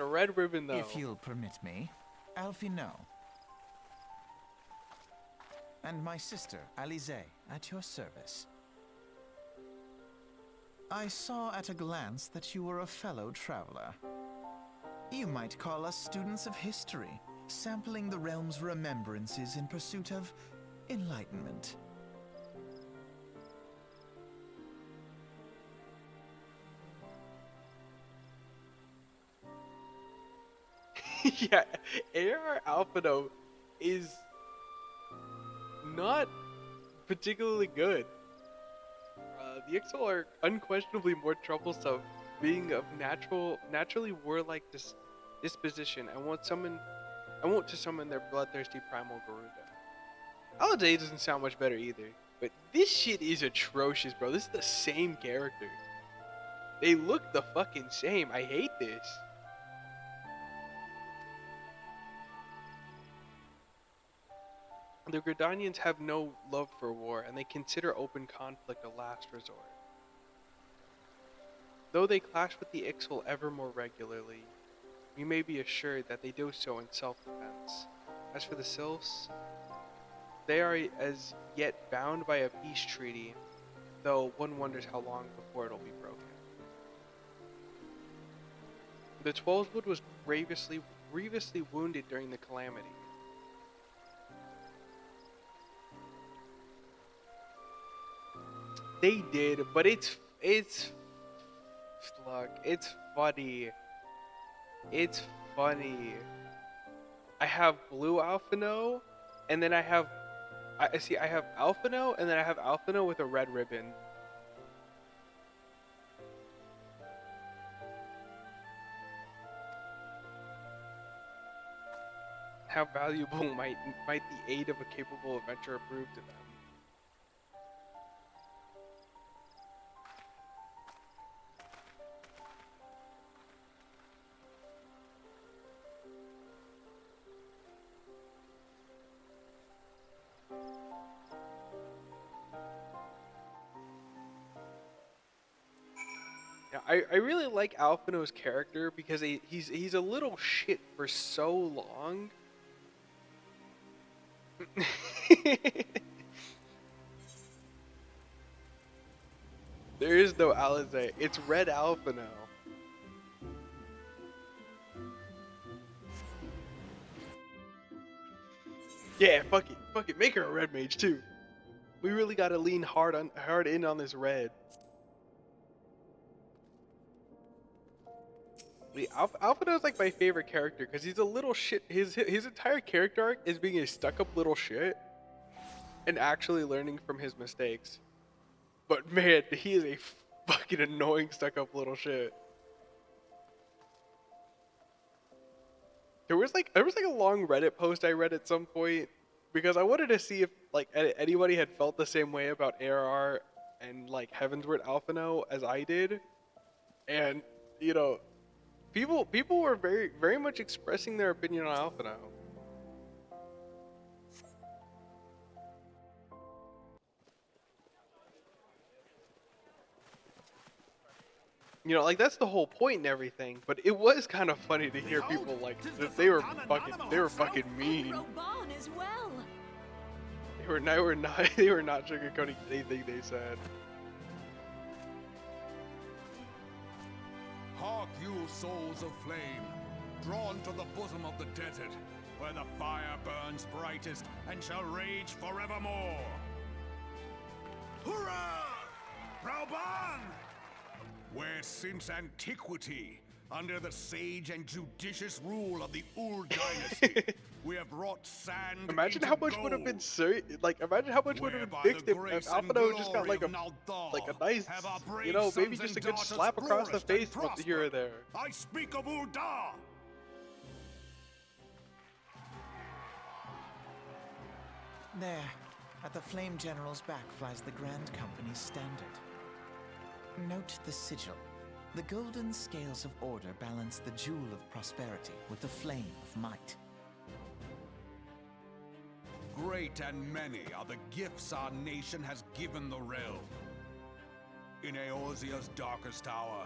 red ribbon though. If you'll permit me, Alfie no. And my sister, Alize, at your service. I saw at a glance that you were a fellow traveler. You might call us students of history, sampling the realm's remembrances in pursuit of enlightenment. Yeah, AR Alphino is not particularly good. The Ixal are unquestionably more troublesome, being of naturally warlike disposition, and want to summon their bloodthirsty primal Garuda. Alizé doesn't sound much better either. But this shit is atrocious, bro. This is the same character. They look the fucking same. I hate this. The Gridanians have no love for war, and they consider open conflict a last resort. Though they clash with the Ixal ever more regularly, we may be assured that they do so in self-defense. As for the Sylphs, they are as yet bound by a peace treaty, though one wonders how long before it'll be broken. The Twelveswood was grievously wounded during the calamity. They did, but it's look, it's funny. It's funny. I have blue Alphino, and then I have Alphino, and then I have Alphino with a red ribbon. How valuable might the aid of a capable adventurer prove to them? Yeah, I really like Alphino's character because he's a little shit for so long. There is no Alizé. It's Red Alphino. Yeah, fuck it, make her a red mage too. We really gotta lean hard in on this red. Alphino's like my favorite character because he's a little shit. His entire character arc is being a stuck-up little shit and actually learning from his mistakes. But man, he is a fucking annoying stuck-up little shit. There was like a long Reddit post I read at some point because I wanted to see if like anybody had felt the same way about ARR and like Heavensward Alphino as I did, and you know. People were very much expressing their opinion on Alphino. You know, like that's the whole point and everything. But it was kind of funny to hear people like that they were fucking mean. Roban as well. They were not sugarcoating anything they said. Hark you, souls of flame, drawn to the bosom of the desert, where the fire burns brightest and shall rage forevermore. Hurrah! Rauban! Where since antiquity, under the sage and judicious rule of the Ur dynasty, we have wrought sand. Imagine into how much gold, would have been imagine how much would have been fixed if Alphino just got like a nice, you know, maybe just a good slap across the face here or there. I speak of Ul'dah! There, at the Flame General's back flies the Grand Company's standard. Note the sigil. The golden scales of order balance the jewel of prosperity with the flame of might. Great and many are the gifts our nation has given the realm. In Eorzea's darkest hour,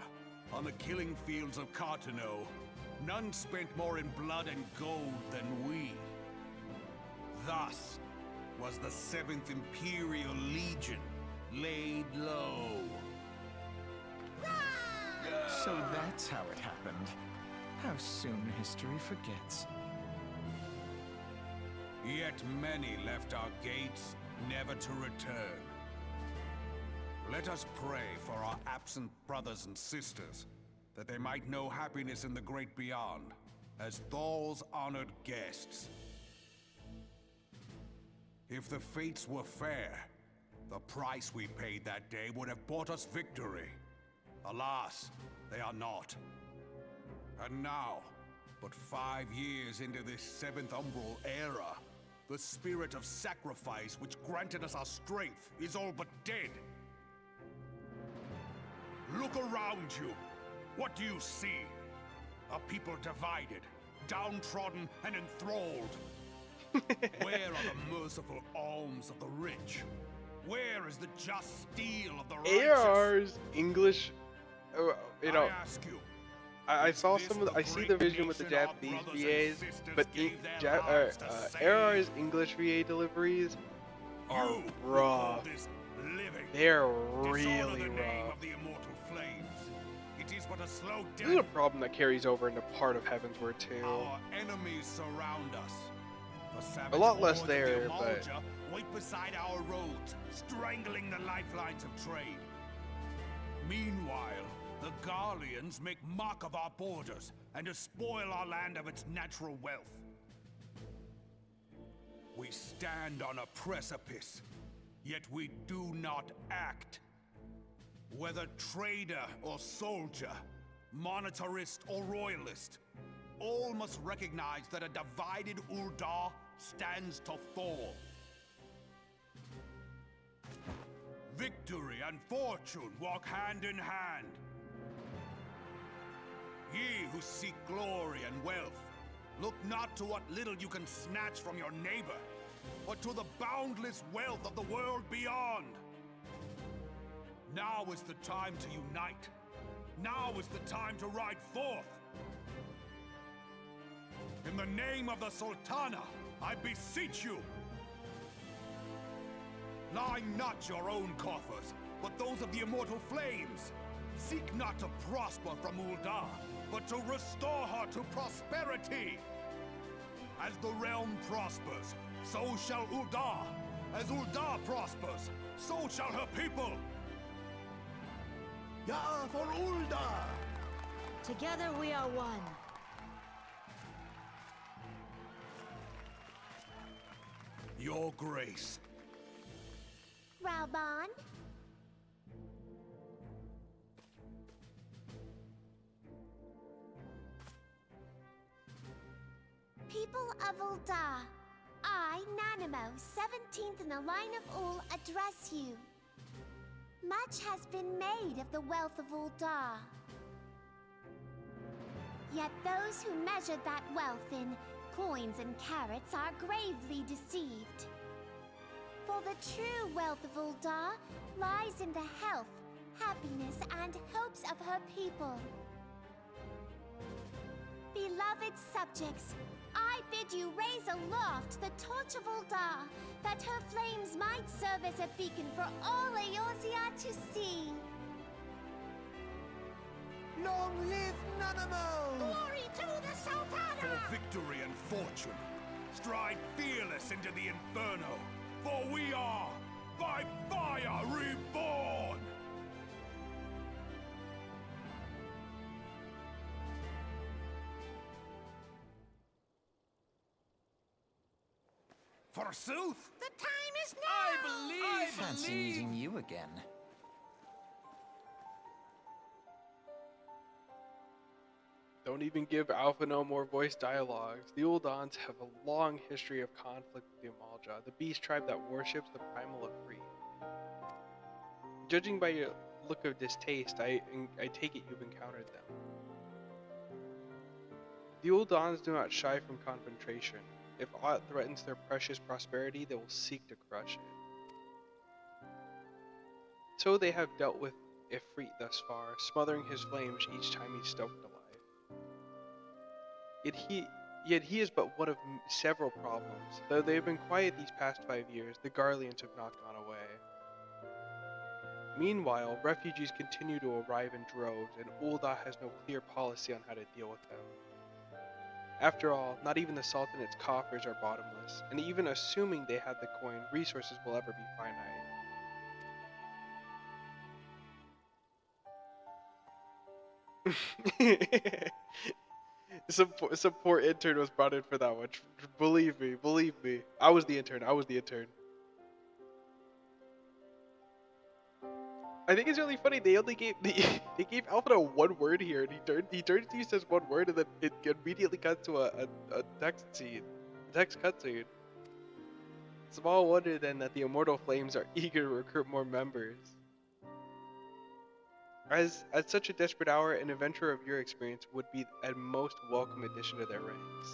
on the killing fields of Cartano, none spent more in blood and gold than we. Thus was the 7th Imperial Legion laid low. So that's how it happened. How soon history forgets. Yet many left our gates, never to return. Let us pray for our absent brothers and sisters, that they might know happiness in the great beyond, as Thal's honored guests. If the fates were fair, the price we paid that day would have bought us victory. Alas, they are not. And now, but 5 years into this 7th Umbral era, The spirit of sacrifice which granted us our strength is all but dead. Look around you. What do you see? A people divided, downtrodden, and enthralled. Where are the merciful alms of the rich? Where is the just steel of the righteous? AR's English, you know, I ask you, I is saw this some of the I see great the vision with the nation our Japanese brothers and VAs, sisters but gave their lives to save? AR's English VA deliveries are You who call rough. this living, They're dishonor really the name rough. of the immortal flames. It is but a slow This is a death. problem that carries over into part of Heavensward too. Our enemies surround us. The savage A lot less hordes of the there, but Amalja wait beside our roads, strangling the lifelines of trade. Meanwhile, the Garleans make mock of our borders and despoil our land of its natural wealth. We stand on a precipice, yet we do not act. Whether trader or soldier, monetarist or royalist, all must recognize that a divided Uldar stands to fall. Victory and fortune walk hand in hand. Ye who seek glory and wealth, look not to what little you can snatch from your neighbor, but to the boundless wealth of the world beyond. Now is the time to unite. Now is the time to ride forth. In the name of the Sultana, I beseech you. Line not your own coffers, but those of the immortal flames. Seek not to prosper from Uldar, but to restore her to prosperity. As the realm prospers, so shall Uldar. As Uldar prospers, so shall her people. Ya for Uldar! Together we are one. Your Grace. Raubon? People of Uldar, I, Nanimo, 17th in the line of Ul, address you. Much has been made of the wealth of Uldar. Yet those who measured that wealth in coins and carats are gravely deceived. For the true wealth of Uldar lies in the health, happiness, and hopes of her people. Beloved subjects, I bid you raise aloft the torch of Uldar, that her flames might serve as a beacon for all Eorzea to see. Long live Nanamo! Glory to the Sultana! For victory and fortune, stride fearless into the inferno, for we are by fire reborn! Forsooth? The time is now! Fancy meeting you again. don't even give Alpha no more voice dialogues. The Uldans have a long history of conflict with the Amalja, the beast tribe that worships the primal of free. Judging by your look of distaste, I take it you've encountered them. The Uldans do not shy from confrontation. If aught threatens their precious prosperity, they will seek to crush it. So they have dealt with Ifrit thus far, smothering his flames each time he stoked alive. Yet he is but one of several problems. Though they have been quiet these past 5 years, the Garleans have not gone away. Meanwhile, refugees continue to arrive in droves, and Ul'dah has no clear policy on how to deal with them. After all, not even the Sultanate's coffers are bottomless, and even assuming they have the coin, resources will ever be finite. Some poor intern was brought in for that one. Believe me. I was the intern. I think it's really funny. They only gave they gave Alpha one word here, and he turns to you, says one word, and then it immediately cuts to a text cutscene. Small wonder then that the Immortal Flames are eager to recruit more members. As at such a desperate hour, an adventurer of your experience would be a most welcome addition to their ranks.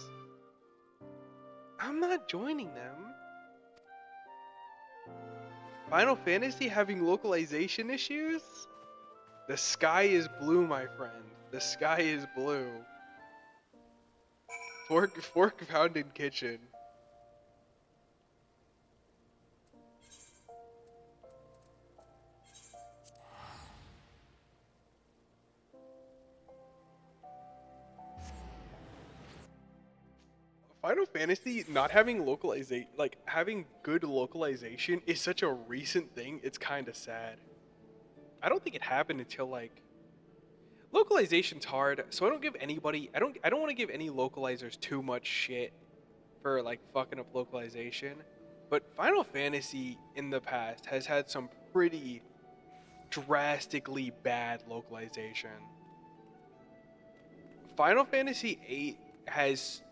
I'm not joining them. Final Fantasy having localization issues? The sky is blue, my friend. The sky is blue. Fork found in kitchen. Final Fantasy not having localization, like having good localization, is such a recent thing. It's kind of sad. I don't think it happened until like localization's hard, so I don't give anybody. I don't want to give any localizers too much shit for like fucking up localization. But Final Fantasy in the past has had some pretty drastically bad localization. Final Fantasy 8 has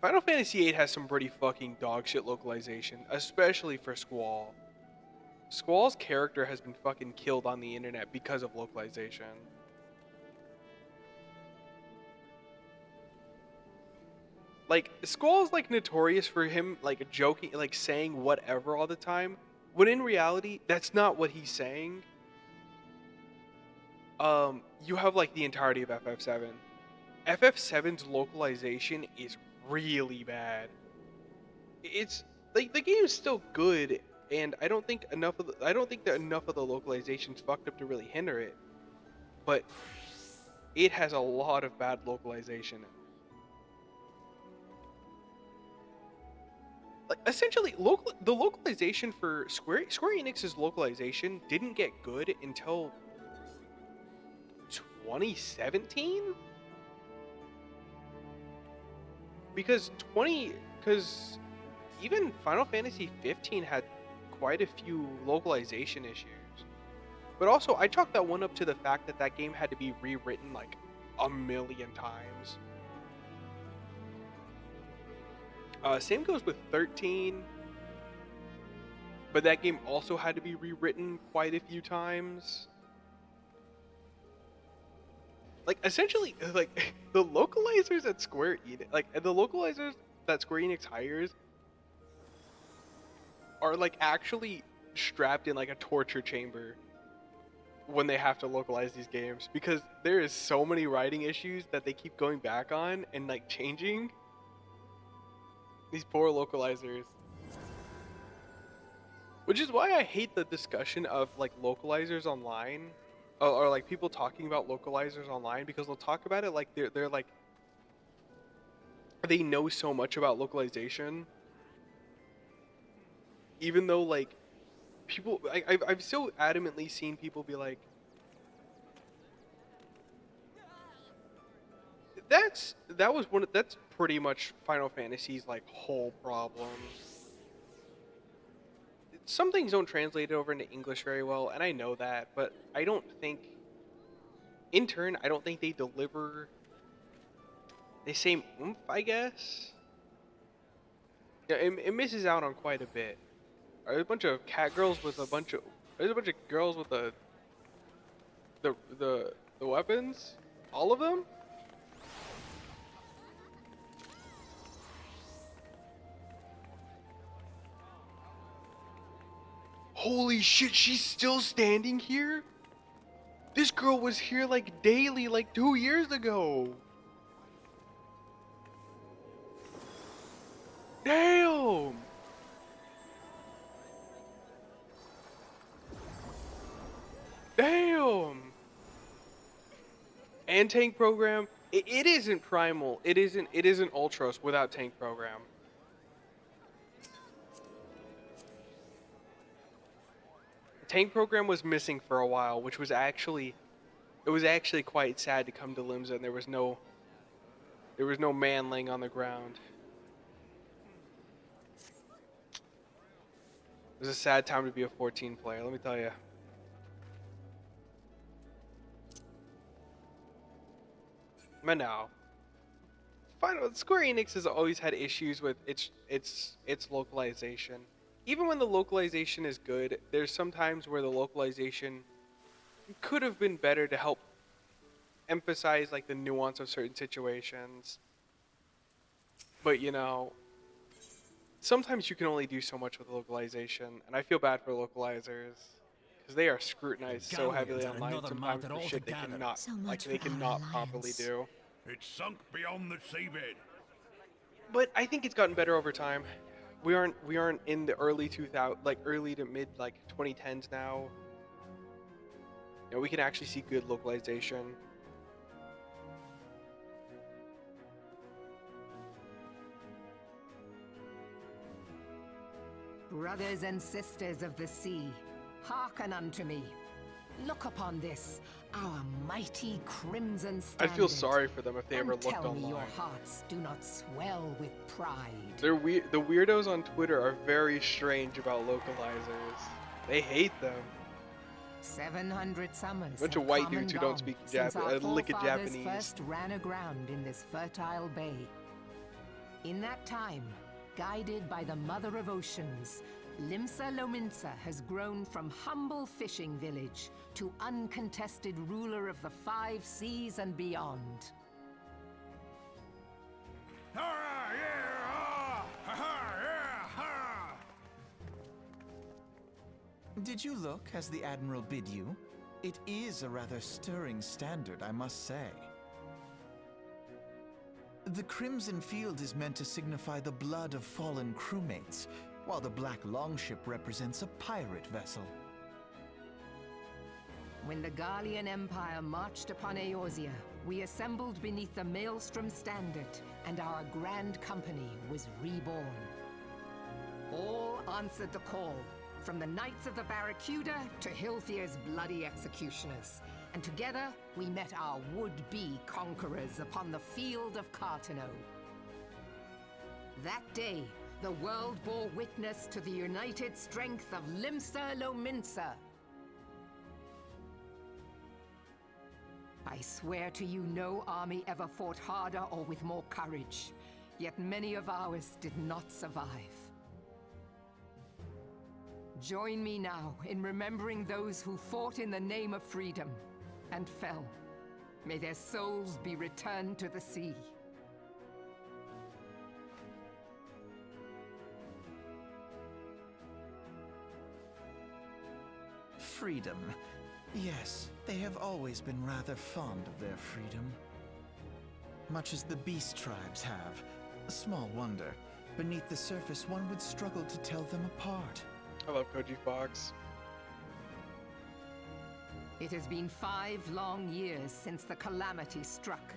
Final Fantasy 8 has some pretty fucking dog shit localization, especially for Squall. Squall's character has been fucking killed on the internet because of localization. Like, Squall's like notorious for him like joking, like saying whatever all the time, when in reality, that's not what he's saying. You have like the entirety of FF7. FF7's localization is really bad. It's like the game's still good, and I don't think that enough of the localization's fucked up to really hinder it. But it has a lot of bad localization. Like essentially, the localization for Square Enix's localization didn't get good until 2017. Because even Final Fantasy 15 had quite a few localization issues. But also, I chalk that one up to the fact that that game had to be rewritten like a million times. Same goes with 13. But that game also had to be rewritten quite a few times. Like, essentially, like, the localizers at Square Enix, like, the localizers that Square Enix hires are, like, actually strapped in, like, a torture chamber when they have to localize these games, because there is so many writing issues that they keep going back on and, like, changing. These poor localizers. Which is why I hate the discussion of, like, localizers online, or like people talking about localizers online, because they'll talk about it like they're like they know so much about localization, even though like people I've so adamantly seen people be like, that's pretty much Final Fantasy's like whole problem. Some things don't translate over into English very well, and I know that, but I don't think in turn I don't think they deliver the same oomph, I guess. Yeah, it misses out on quite a bit. There's a bunch of cat girls with a bunch of there's a bunch of girls with the weapons, all of them. Holy shit, she's still standing here? This girl was here like daily like 2 years ago. Damn. Damn. And tank program. It isn't primal. It isn't Ultros without tank program. Tank program was missing for a while, which was actually quite sad to come to Limsa, and there was no man laying on the ground. It was a sad time to be a 14 player, let me tell you. But now, Final Square Enix has always had issues with its localization. Even when the localization is good, there's sometimes where the localization could have been better to help emphasize like the nuance of certain situations. But sometimes you can only do so much with localization, and I feel bad for localizers because they are scrutinized so heavily Galleons are online another sometimes matter for shit they altogether. cannot So like much they for our cannot properly alliance. do. It's sunk beyond the seabed. But I think it's gotten better over time. We aren't in the early 2000 like early to mid like 2010s now. We can actually see good localization. Brothers and sisters of the sea, hearken unto me. Look upon this, our mighty crimson I'd standard. feel sorry for them if they ever and looked tell me your online. hearts do not swell with pride. They're weird. The weirdos on Twitter are very strange about localizers. They hate them. 700 summers Bunch have of white come and dudes who don't gone speak since our lick of forefathers Japanese. first ran aground in this fertile bay. In that time, guided by the Mother of Oceans, Limsa Lominsa has grown from humble fishing village to uncontested ruler of the 5 seas and beyond. Ah, yeah, ah, ha, ha, yeah, ha. Did you look as the Admiral bid you? It is a rather stirring standard, I must say. The crimson field is meant to signify the blood of fallen crewmates, while the black longship represents a pirate vessel. When the Gallian Empire marched upon Eorzea, we assembled beneath the Maelstrom standard, and our grand company was reborn. All answered the call, from the Knights of the Barracuda to Hilfir's bloody executioners, and together we met our would-be conquerors upon the field of Cartano. That day, the world bore witness to the united strength of Limsa Lominsa. I swear to you, no army ever fought harder or with more courage, yet many of ours did not survive. Join me now in remembering those who fought in the name of freedom and fell. May their souls be returned to the sea. Freedom. Yes, they have always been rather fond of their freedom. Much as the beast tribes have. Small wonder. Beneath the surface, one would struggle to tell them apart. I love Koji Fox. It has been 5 long years since the calamity struck.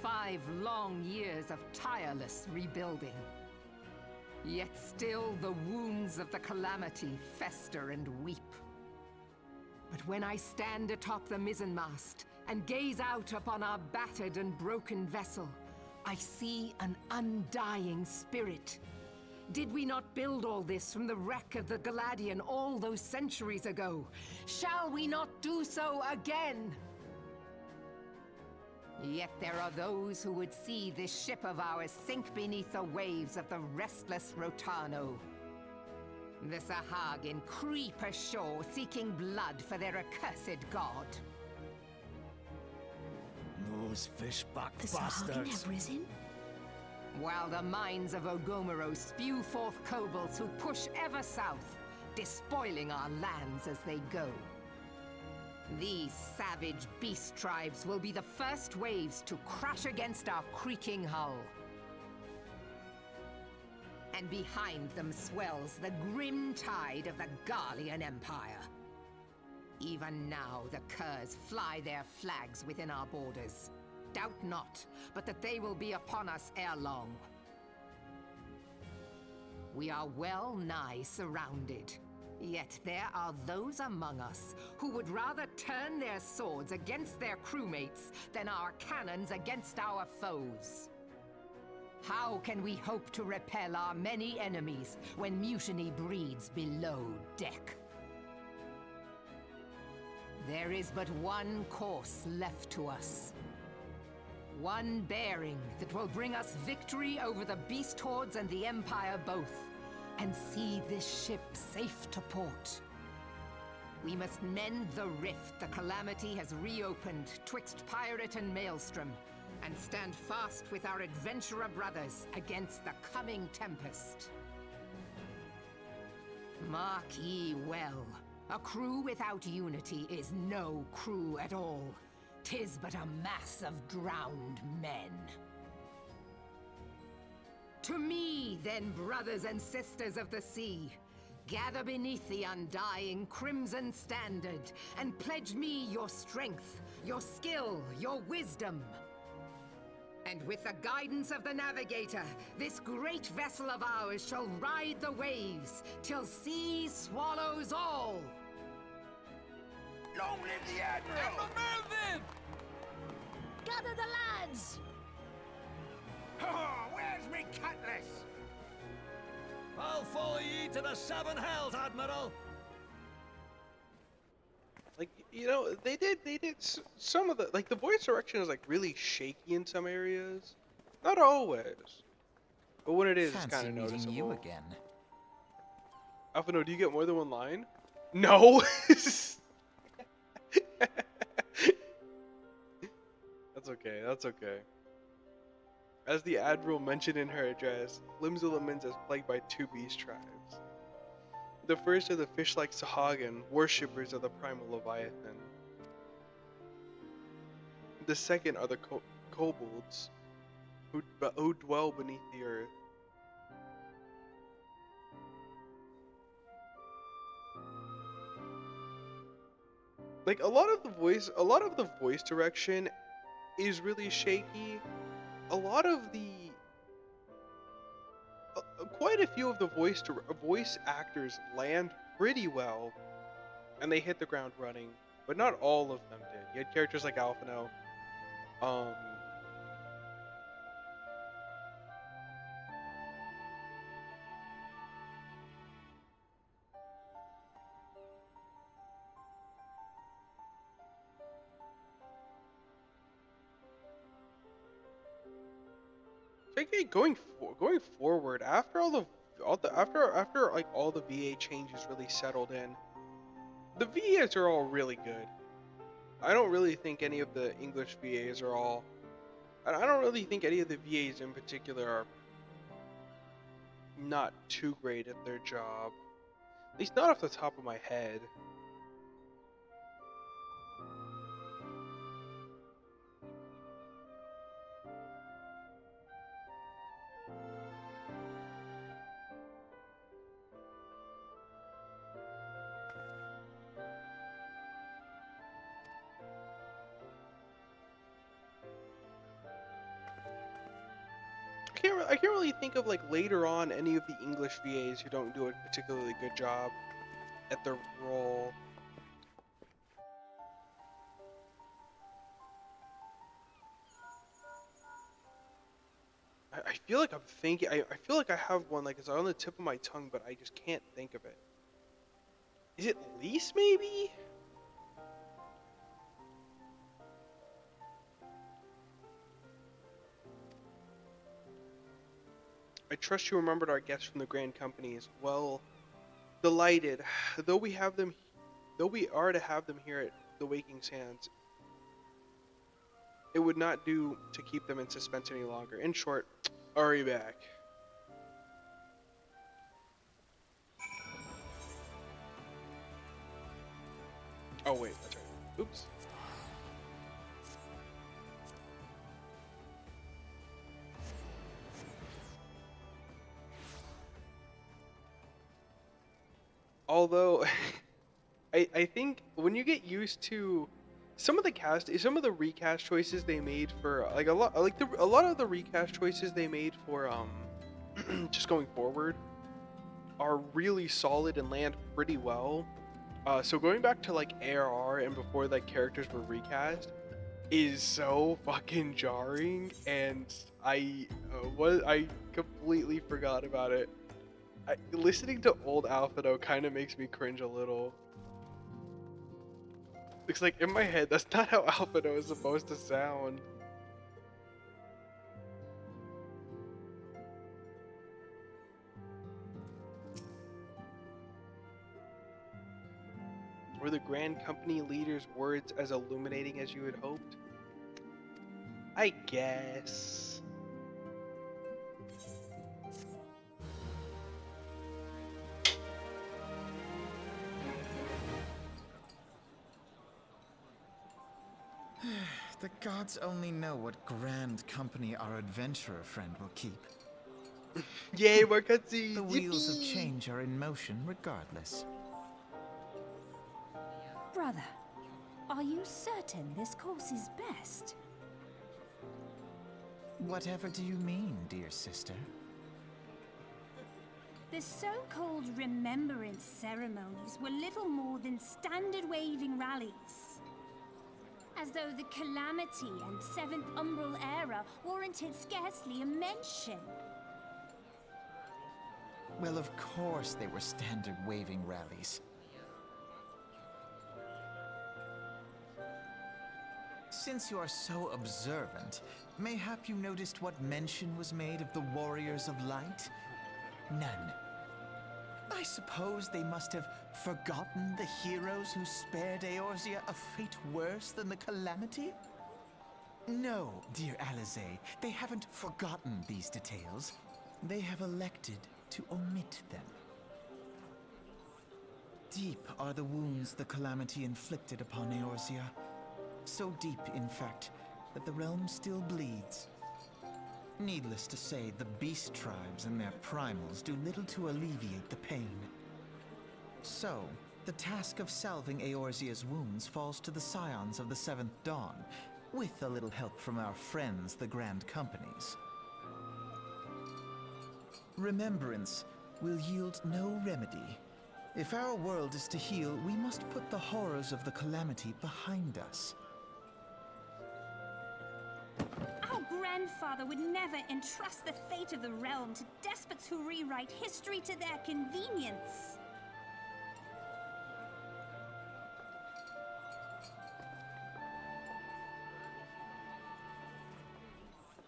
5 long years of tireless rebuilding. Yet still the wounds of the calamity fester and weep. But when I stand atop the mizzenmast and gaze out upon our battered and broken vessel, I see an undying spirit. Did we not build all this from the wreck of the Galadian all those centuries ago? Shall we not do so again? Yet there are those who would see this ship of ours sink beneath the waves of the restless Rotano. The Sahagin creep ashore seeking blood for their accursed god. Those fishback The Sahagin bastards. have risen? While the mines of Ogomoro spew forth kobolds who push ever south, despoiling our lands as they go. These savage beast tribes will be the first waves to crash against our creaking hull. And behind them swells the grim tide of the Gallian Empire. Even now the curs fly their flags within our borders. Doubt not, but that they will be upon us ere long. We are well nigh surrounded. Yet there are those among us who would rather turn their swords against their crewmates than our cannons against our foes. How can we hope to repel our many enemies when mutiny breeds below deck? There is but one course left to us. One bearing that will bring us victory over the beast hordes and the Empire both, and see this ship safe to port. We must mend the rift the Calamity has reopened twixt pirate and maelstrom, and stand fast with our adventurer brothers against the coming tempest. Mark ye well, a crew without unity is no crew at all. 'Tis but a mass of drowned men. To me, then, brothers and sisters of the sea, gather beneath the undying crimson standard, and pledge me your strength, your skill, your wisdom. And with the guidance of the navigator, this great vessel of ours shall ride the waves, till sea swallows all. Long live the Admiral! Admiral Melvin! Gather the lads! Oh, where's me cutlass? I'll follow ye to the seven hells, Admiral! Like, you know, they did some of the, like, the voice direction is like really shaky in some areas. Not always, but when it is, it's Fancy kind of meeting noticeable. you again. Alphino, do you get more than one line? No. That's okay. That's okay. As the Admiral mentioned in her address, Limzula is plagued by two beast tribes. The first are the fish-like Sahagin, worshippers of the primal Leviathan. The second are the kobolds, who dwell beneath the earth. Like, a lot of the voice direction is really shaky. A lot of the quite a few of the voice actors land pretty well, and they hit the ground running, but not all of them did. You had characters like Alphino, so again, going forward, after after like all the VA changes really settled in, the VAs are all really good. I don't really think any of the English VAs are all. I don't really think any of the VAs in particular are not too great at their job. At least not off the top of my head. I can't really think of like later on any of the English VAs who don't do a particularly good job at their role. I feel like I'm thinking. I feel like I have one like it's on the tip of my tongue, but I just can't think of it. Is it Lise maybe? I trust you remembered our guests from the Grand Companies. Well, delighted. Though we are to have them here at the Waking Sands, it would not do to keep them in suspense any longer. In short, hurry back. Oh wait, that's right. Oops. Although, I think when you get used to some of the recast choices they made for like a lot of the recast choices they made for just going forward are really solid and land pretty well. So going back to like ARR and before like characters were recast is so fucking jarring, and I completely forgot about it. Listening to old Alphino kind of makes me cringe a little. It's like in my head, that's not how Alphino is supposed to sound. Were the Grand Company leader's words as illuminating as you had hoped? I guess. The gods only know what grand company our adventurer friend will keep. Yay, more cutscenes! The wheels of Yippee! change are in motion regardless. Brother, are you certain this course is best? Whatever do you mean, dear sister? The so-called remembrance ceremonies were little more than standard waving rallies. As though the Calamity and Seventh Umbral Era warranted scarcely a mention. Well, of course they were standard waving rallies. Since you are so observant, mayhap you noticed what mention was made of the Warriors of Light? None. I suppose they must have forgotten the heroes who spared Eorzea a fate worse than the Calamity? No, dear Alize, they haven't forgotten these details. They have elected to omit them. Deep are the wounds the Calamity inflicted upon Eorzea. So deep, in fact, that the realm still bleeds. Needless to say, the beast tribes and their primals do little to alleviate the pain. So, the task of salving Eorzea's wounds falls to the scions of the Seventh Dawn, with a little help from our friends, the Grand Companies. Remembrance will yield no remedy. If our world is to heal, we must put the horrors of the Calamity behind us. Our grandfather would never entrust the fate of the realm to despots who rewrite history to their convenience.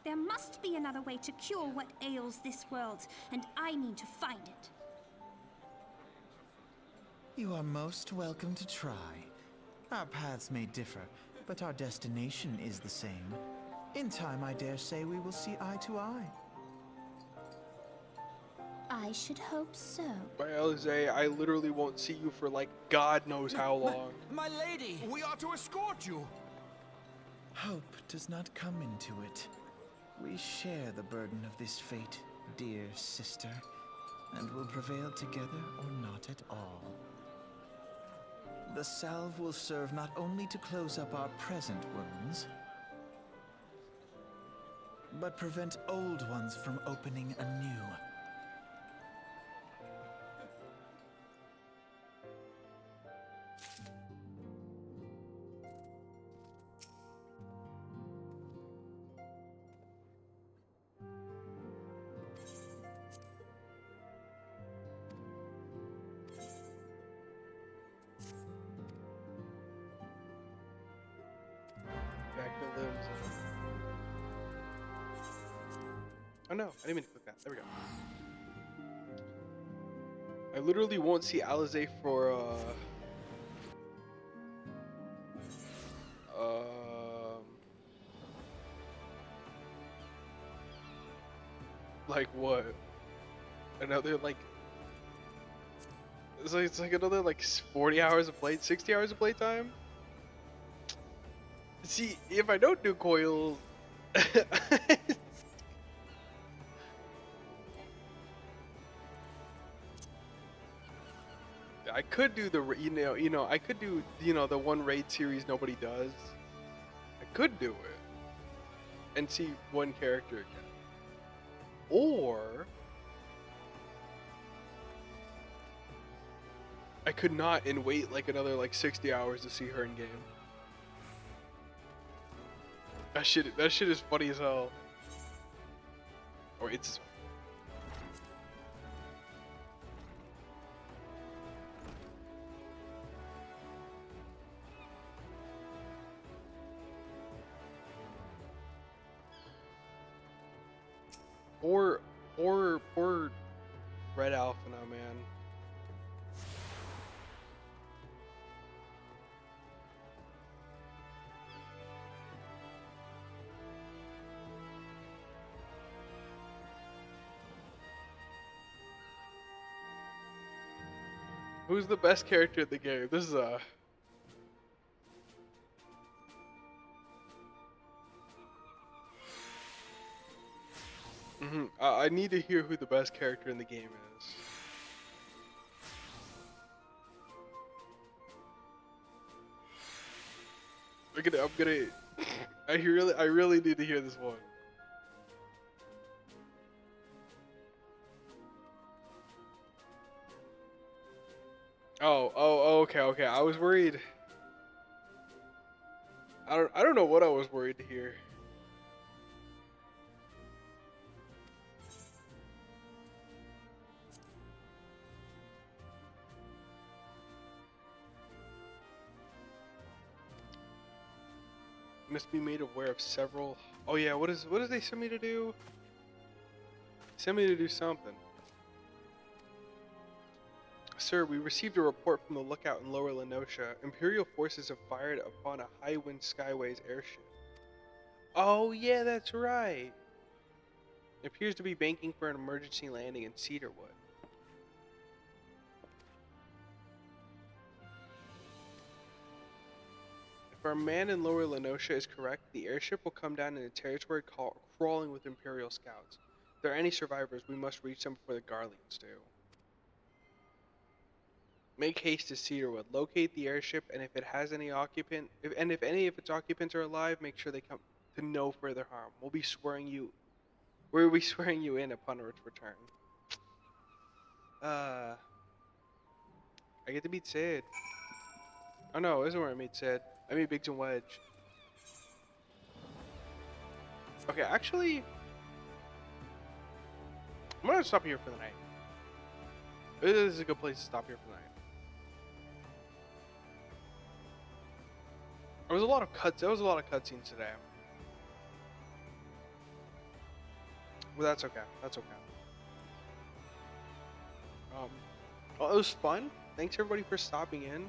There must be another way to cure what ails this world, and I mean to find it. You are most welcome to try. Our paths may differ, but our destination is the same. In time, I dare say we will see eye to eye. I should hope so. By Alize, I literally won't see you for like God knows how long. My lady! We are to escort you. Hope does not come into it. We share the burden of this fate, dear sister, and will prevail together or not at all. The salve will serve not only to close up our present wounds, but prevent old ones from opening anew. Back to limbs. Oh no, I didn't mean to click that. There we go. I literally won't see Alize for like what? Another like it's like another like 40 hours of play, 60 hours of playtime. See, if I don't do coils, I could do the I could do the one raid series nobody does. I could do it and see one character again, or I could not and wait like another like 60 hours to see her in game. That shit is funny as hell. Or it's or Red Alpha now, man. Who's the best character in the game? This is a. I need to hear who the best character in the game is. I'm gonna. I really need to hear this one. Okay. I was worried. I don't know what I was worried to hear. Must be made aware of several. Oh yeah, what does they send me to do? Send me to do something. Sir, we received a report from the lookout in Lower Lenosha. Imperial forces have fired upon a High Wind Skyways airship. Oh yeah, that's right. It appears to be banking for an emergency landing in Cedarwood. If our man in Lower Lenosha is correct, the airship will come down into territory crawling with Imperial scouts. If there are any survivors, we must reach them before the Garleans do. Make haste to Cedarwood. Locate the airship, and if it has any occupant, if any of its occupants are alive, make sure they come to no further harm. We'll be swearing you in upon its return. I get to meet Sid. Oh no, this isn't where I meet Sid. I meet Biggs and Wedge. Okay, actually, I'm gonna stop here for the night. This is a good place to stop here for the night. There was a lot of cutscenes today. Well, that's okay. That's okay. Well, it was fun. Thanks everybody for stopping in.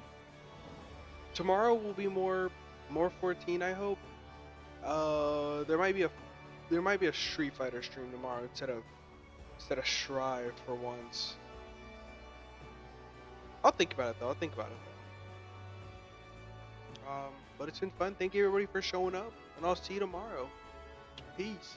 Tomorrow will be more 14, I hope. There might be a Street Fighter stream tomorrow instead of Shrive for once. I'll think about it though. But it's been fun. Thank you everybody for showing up, and I'll see you tomorrow. Peace.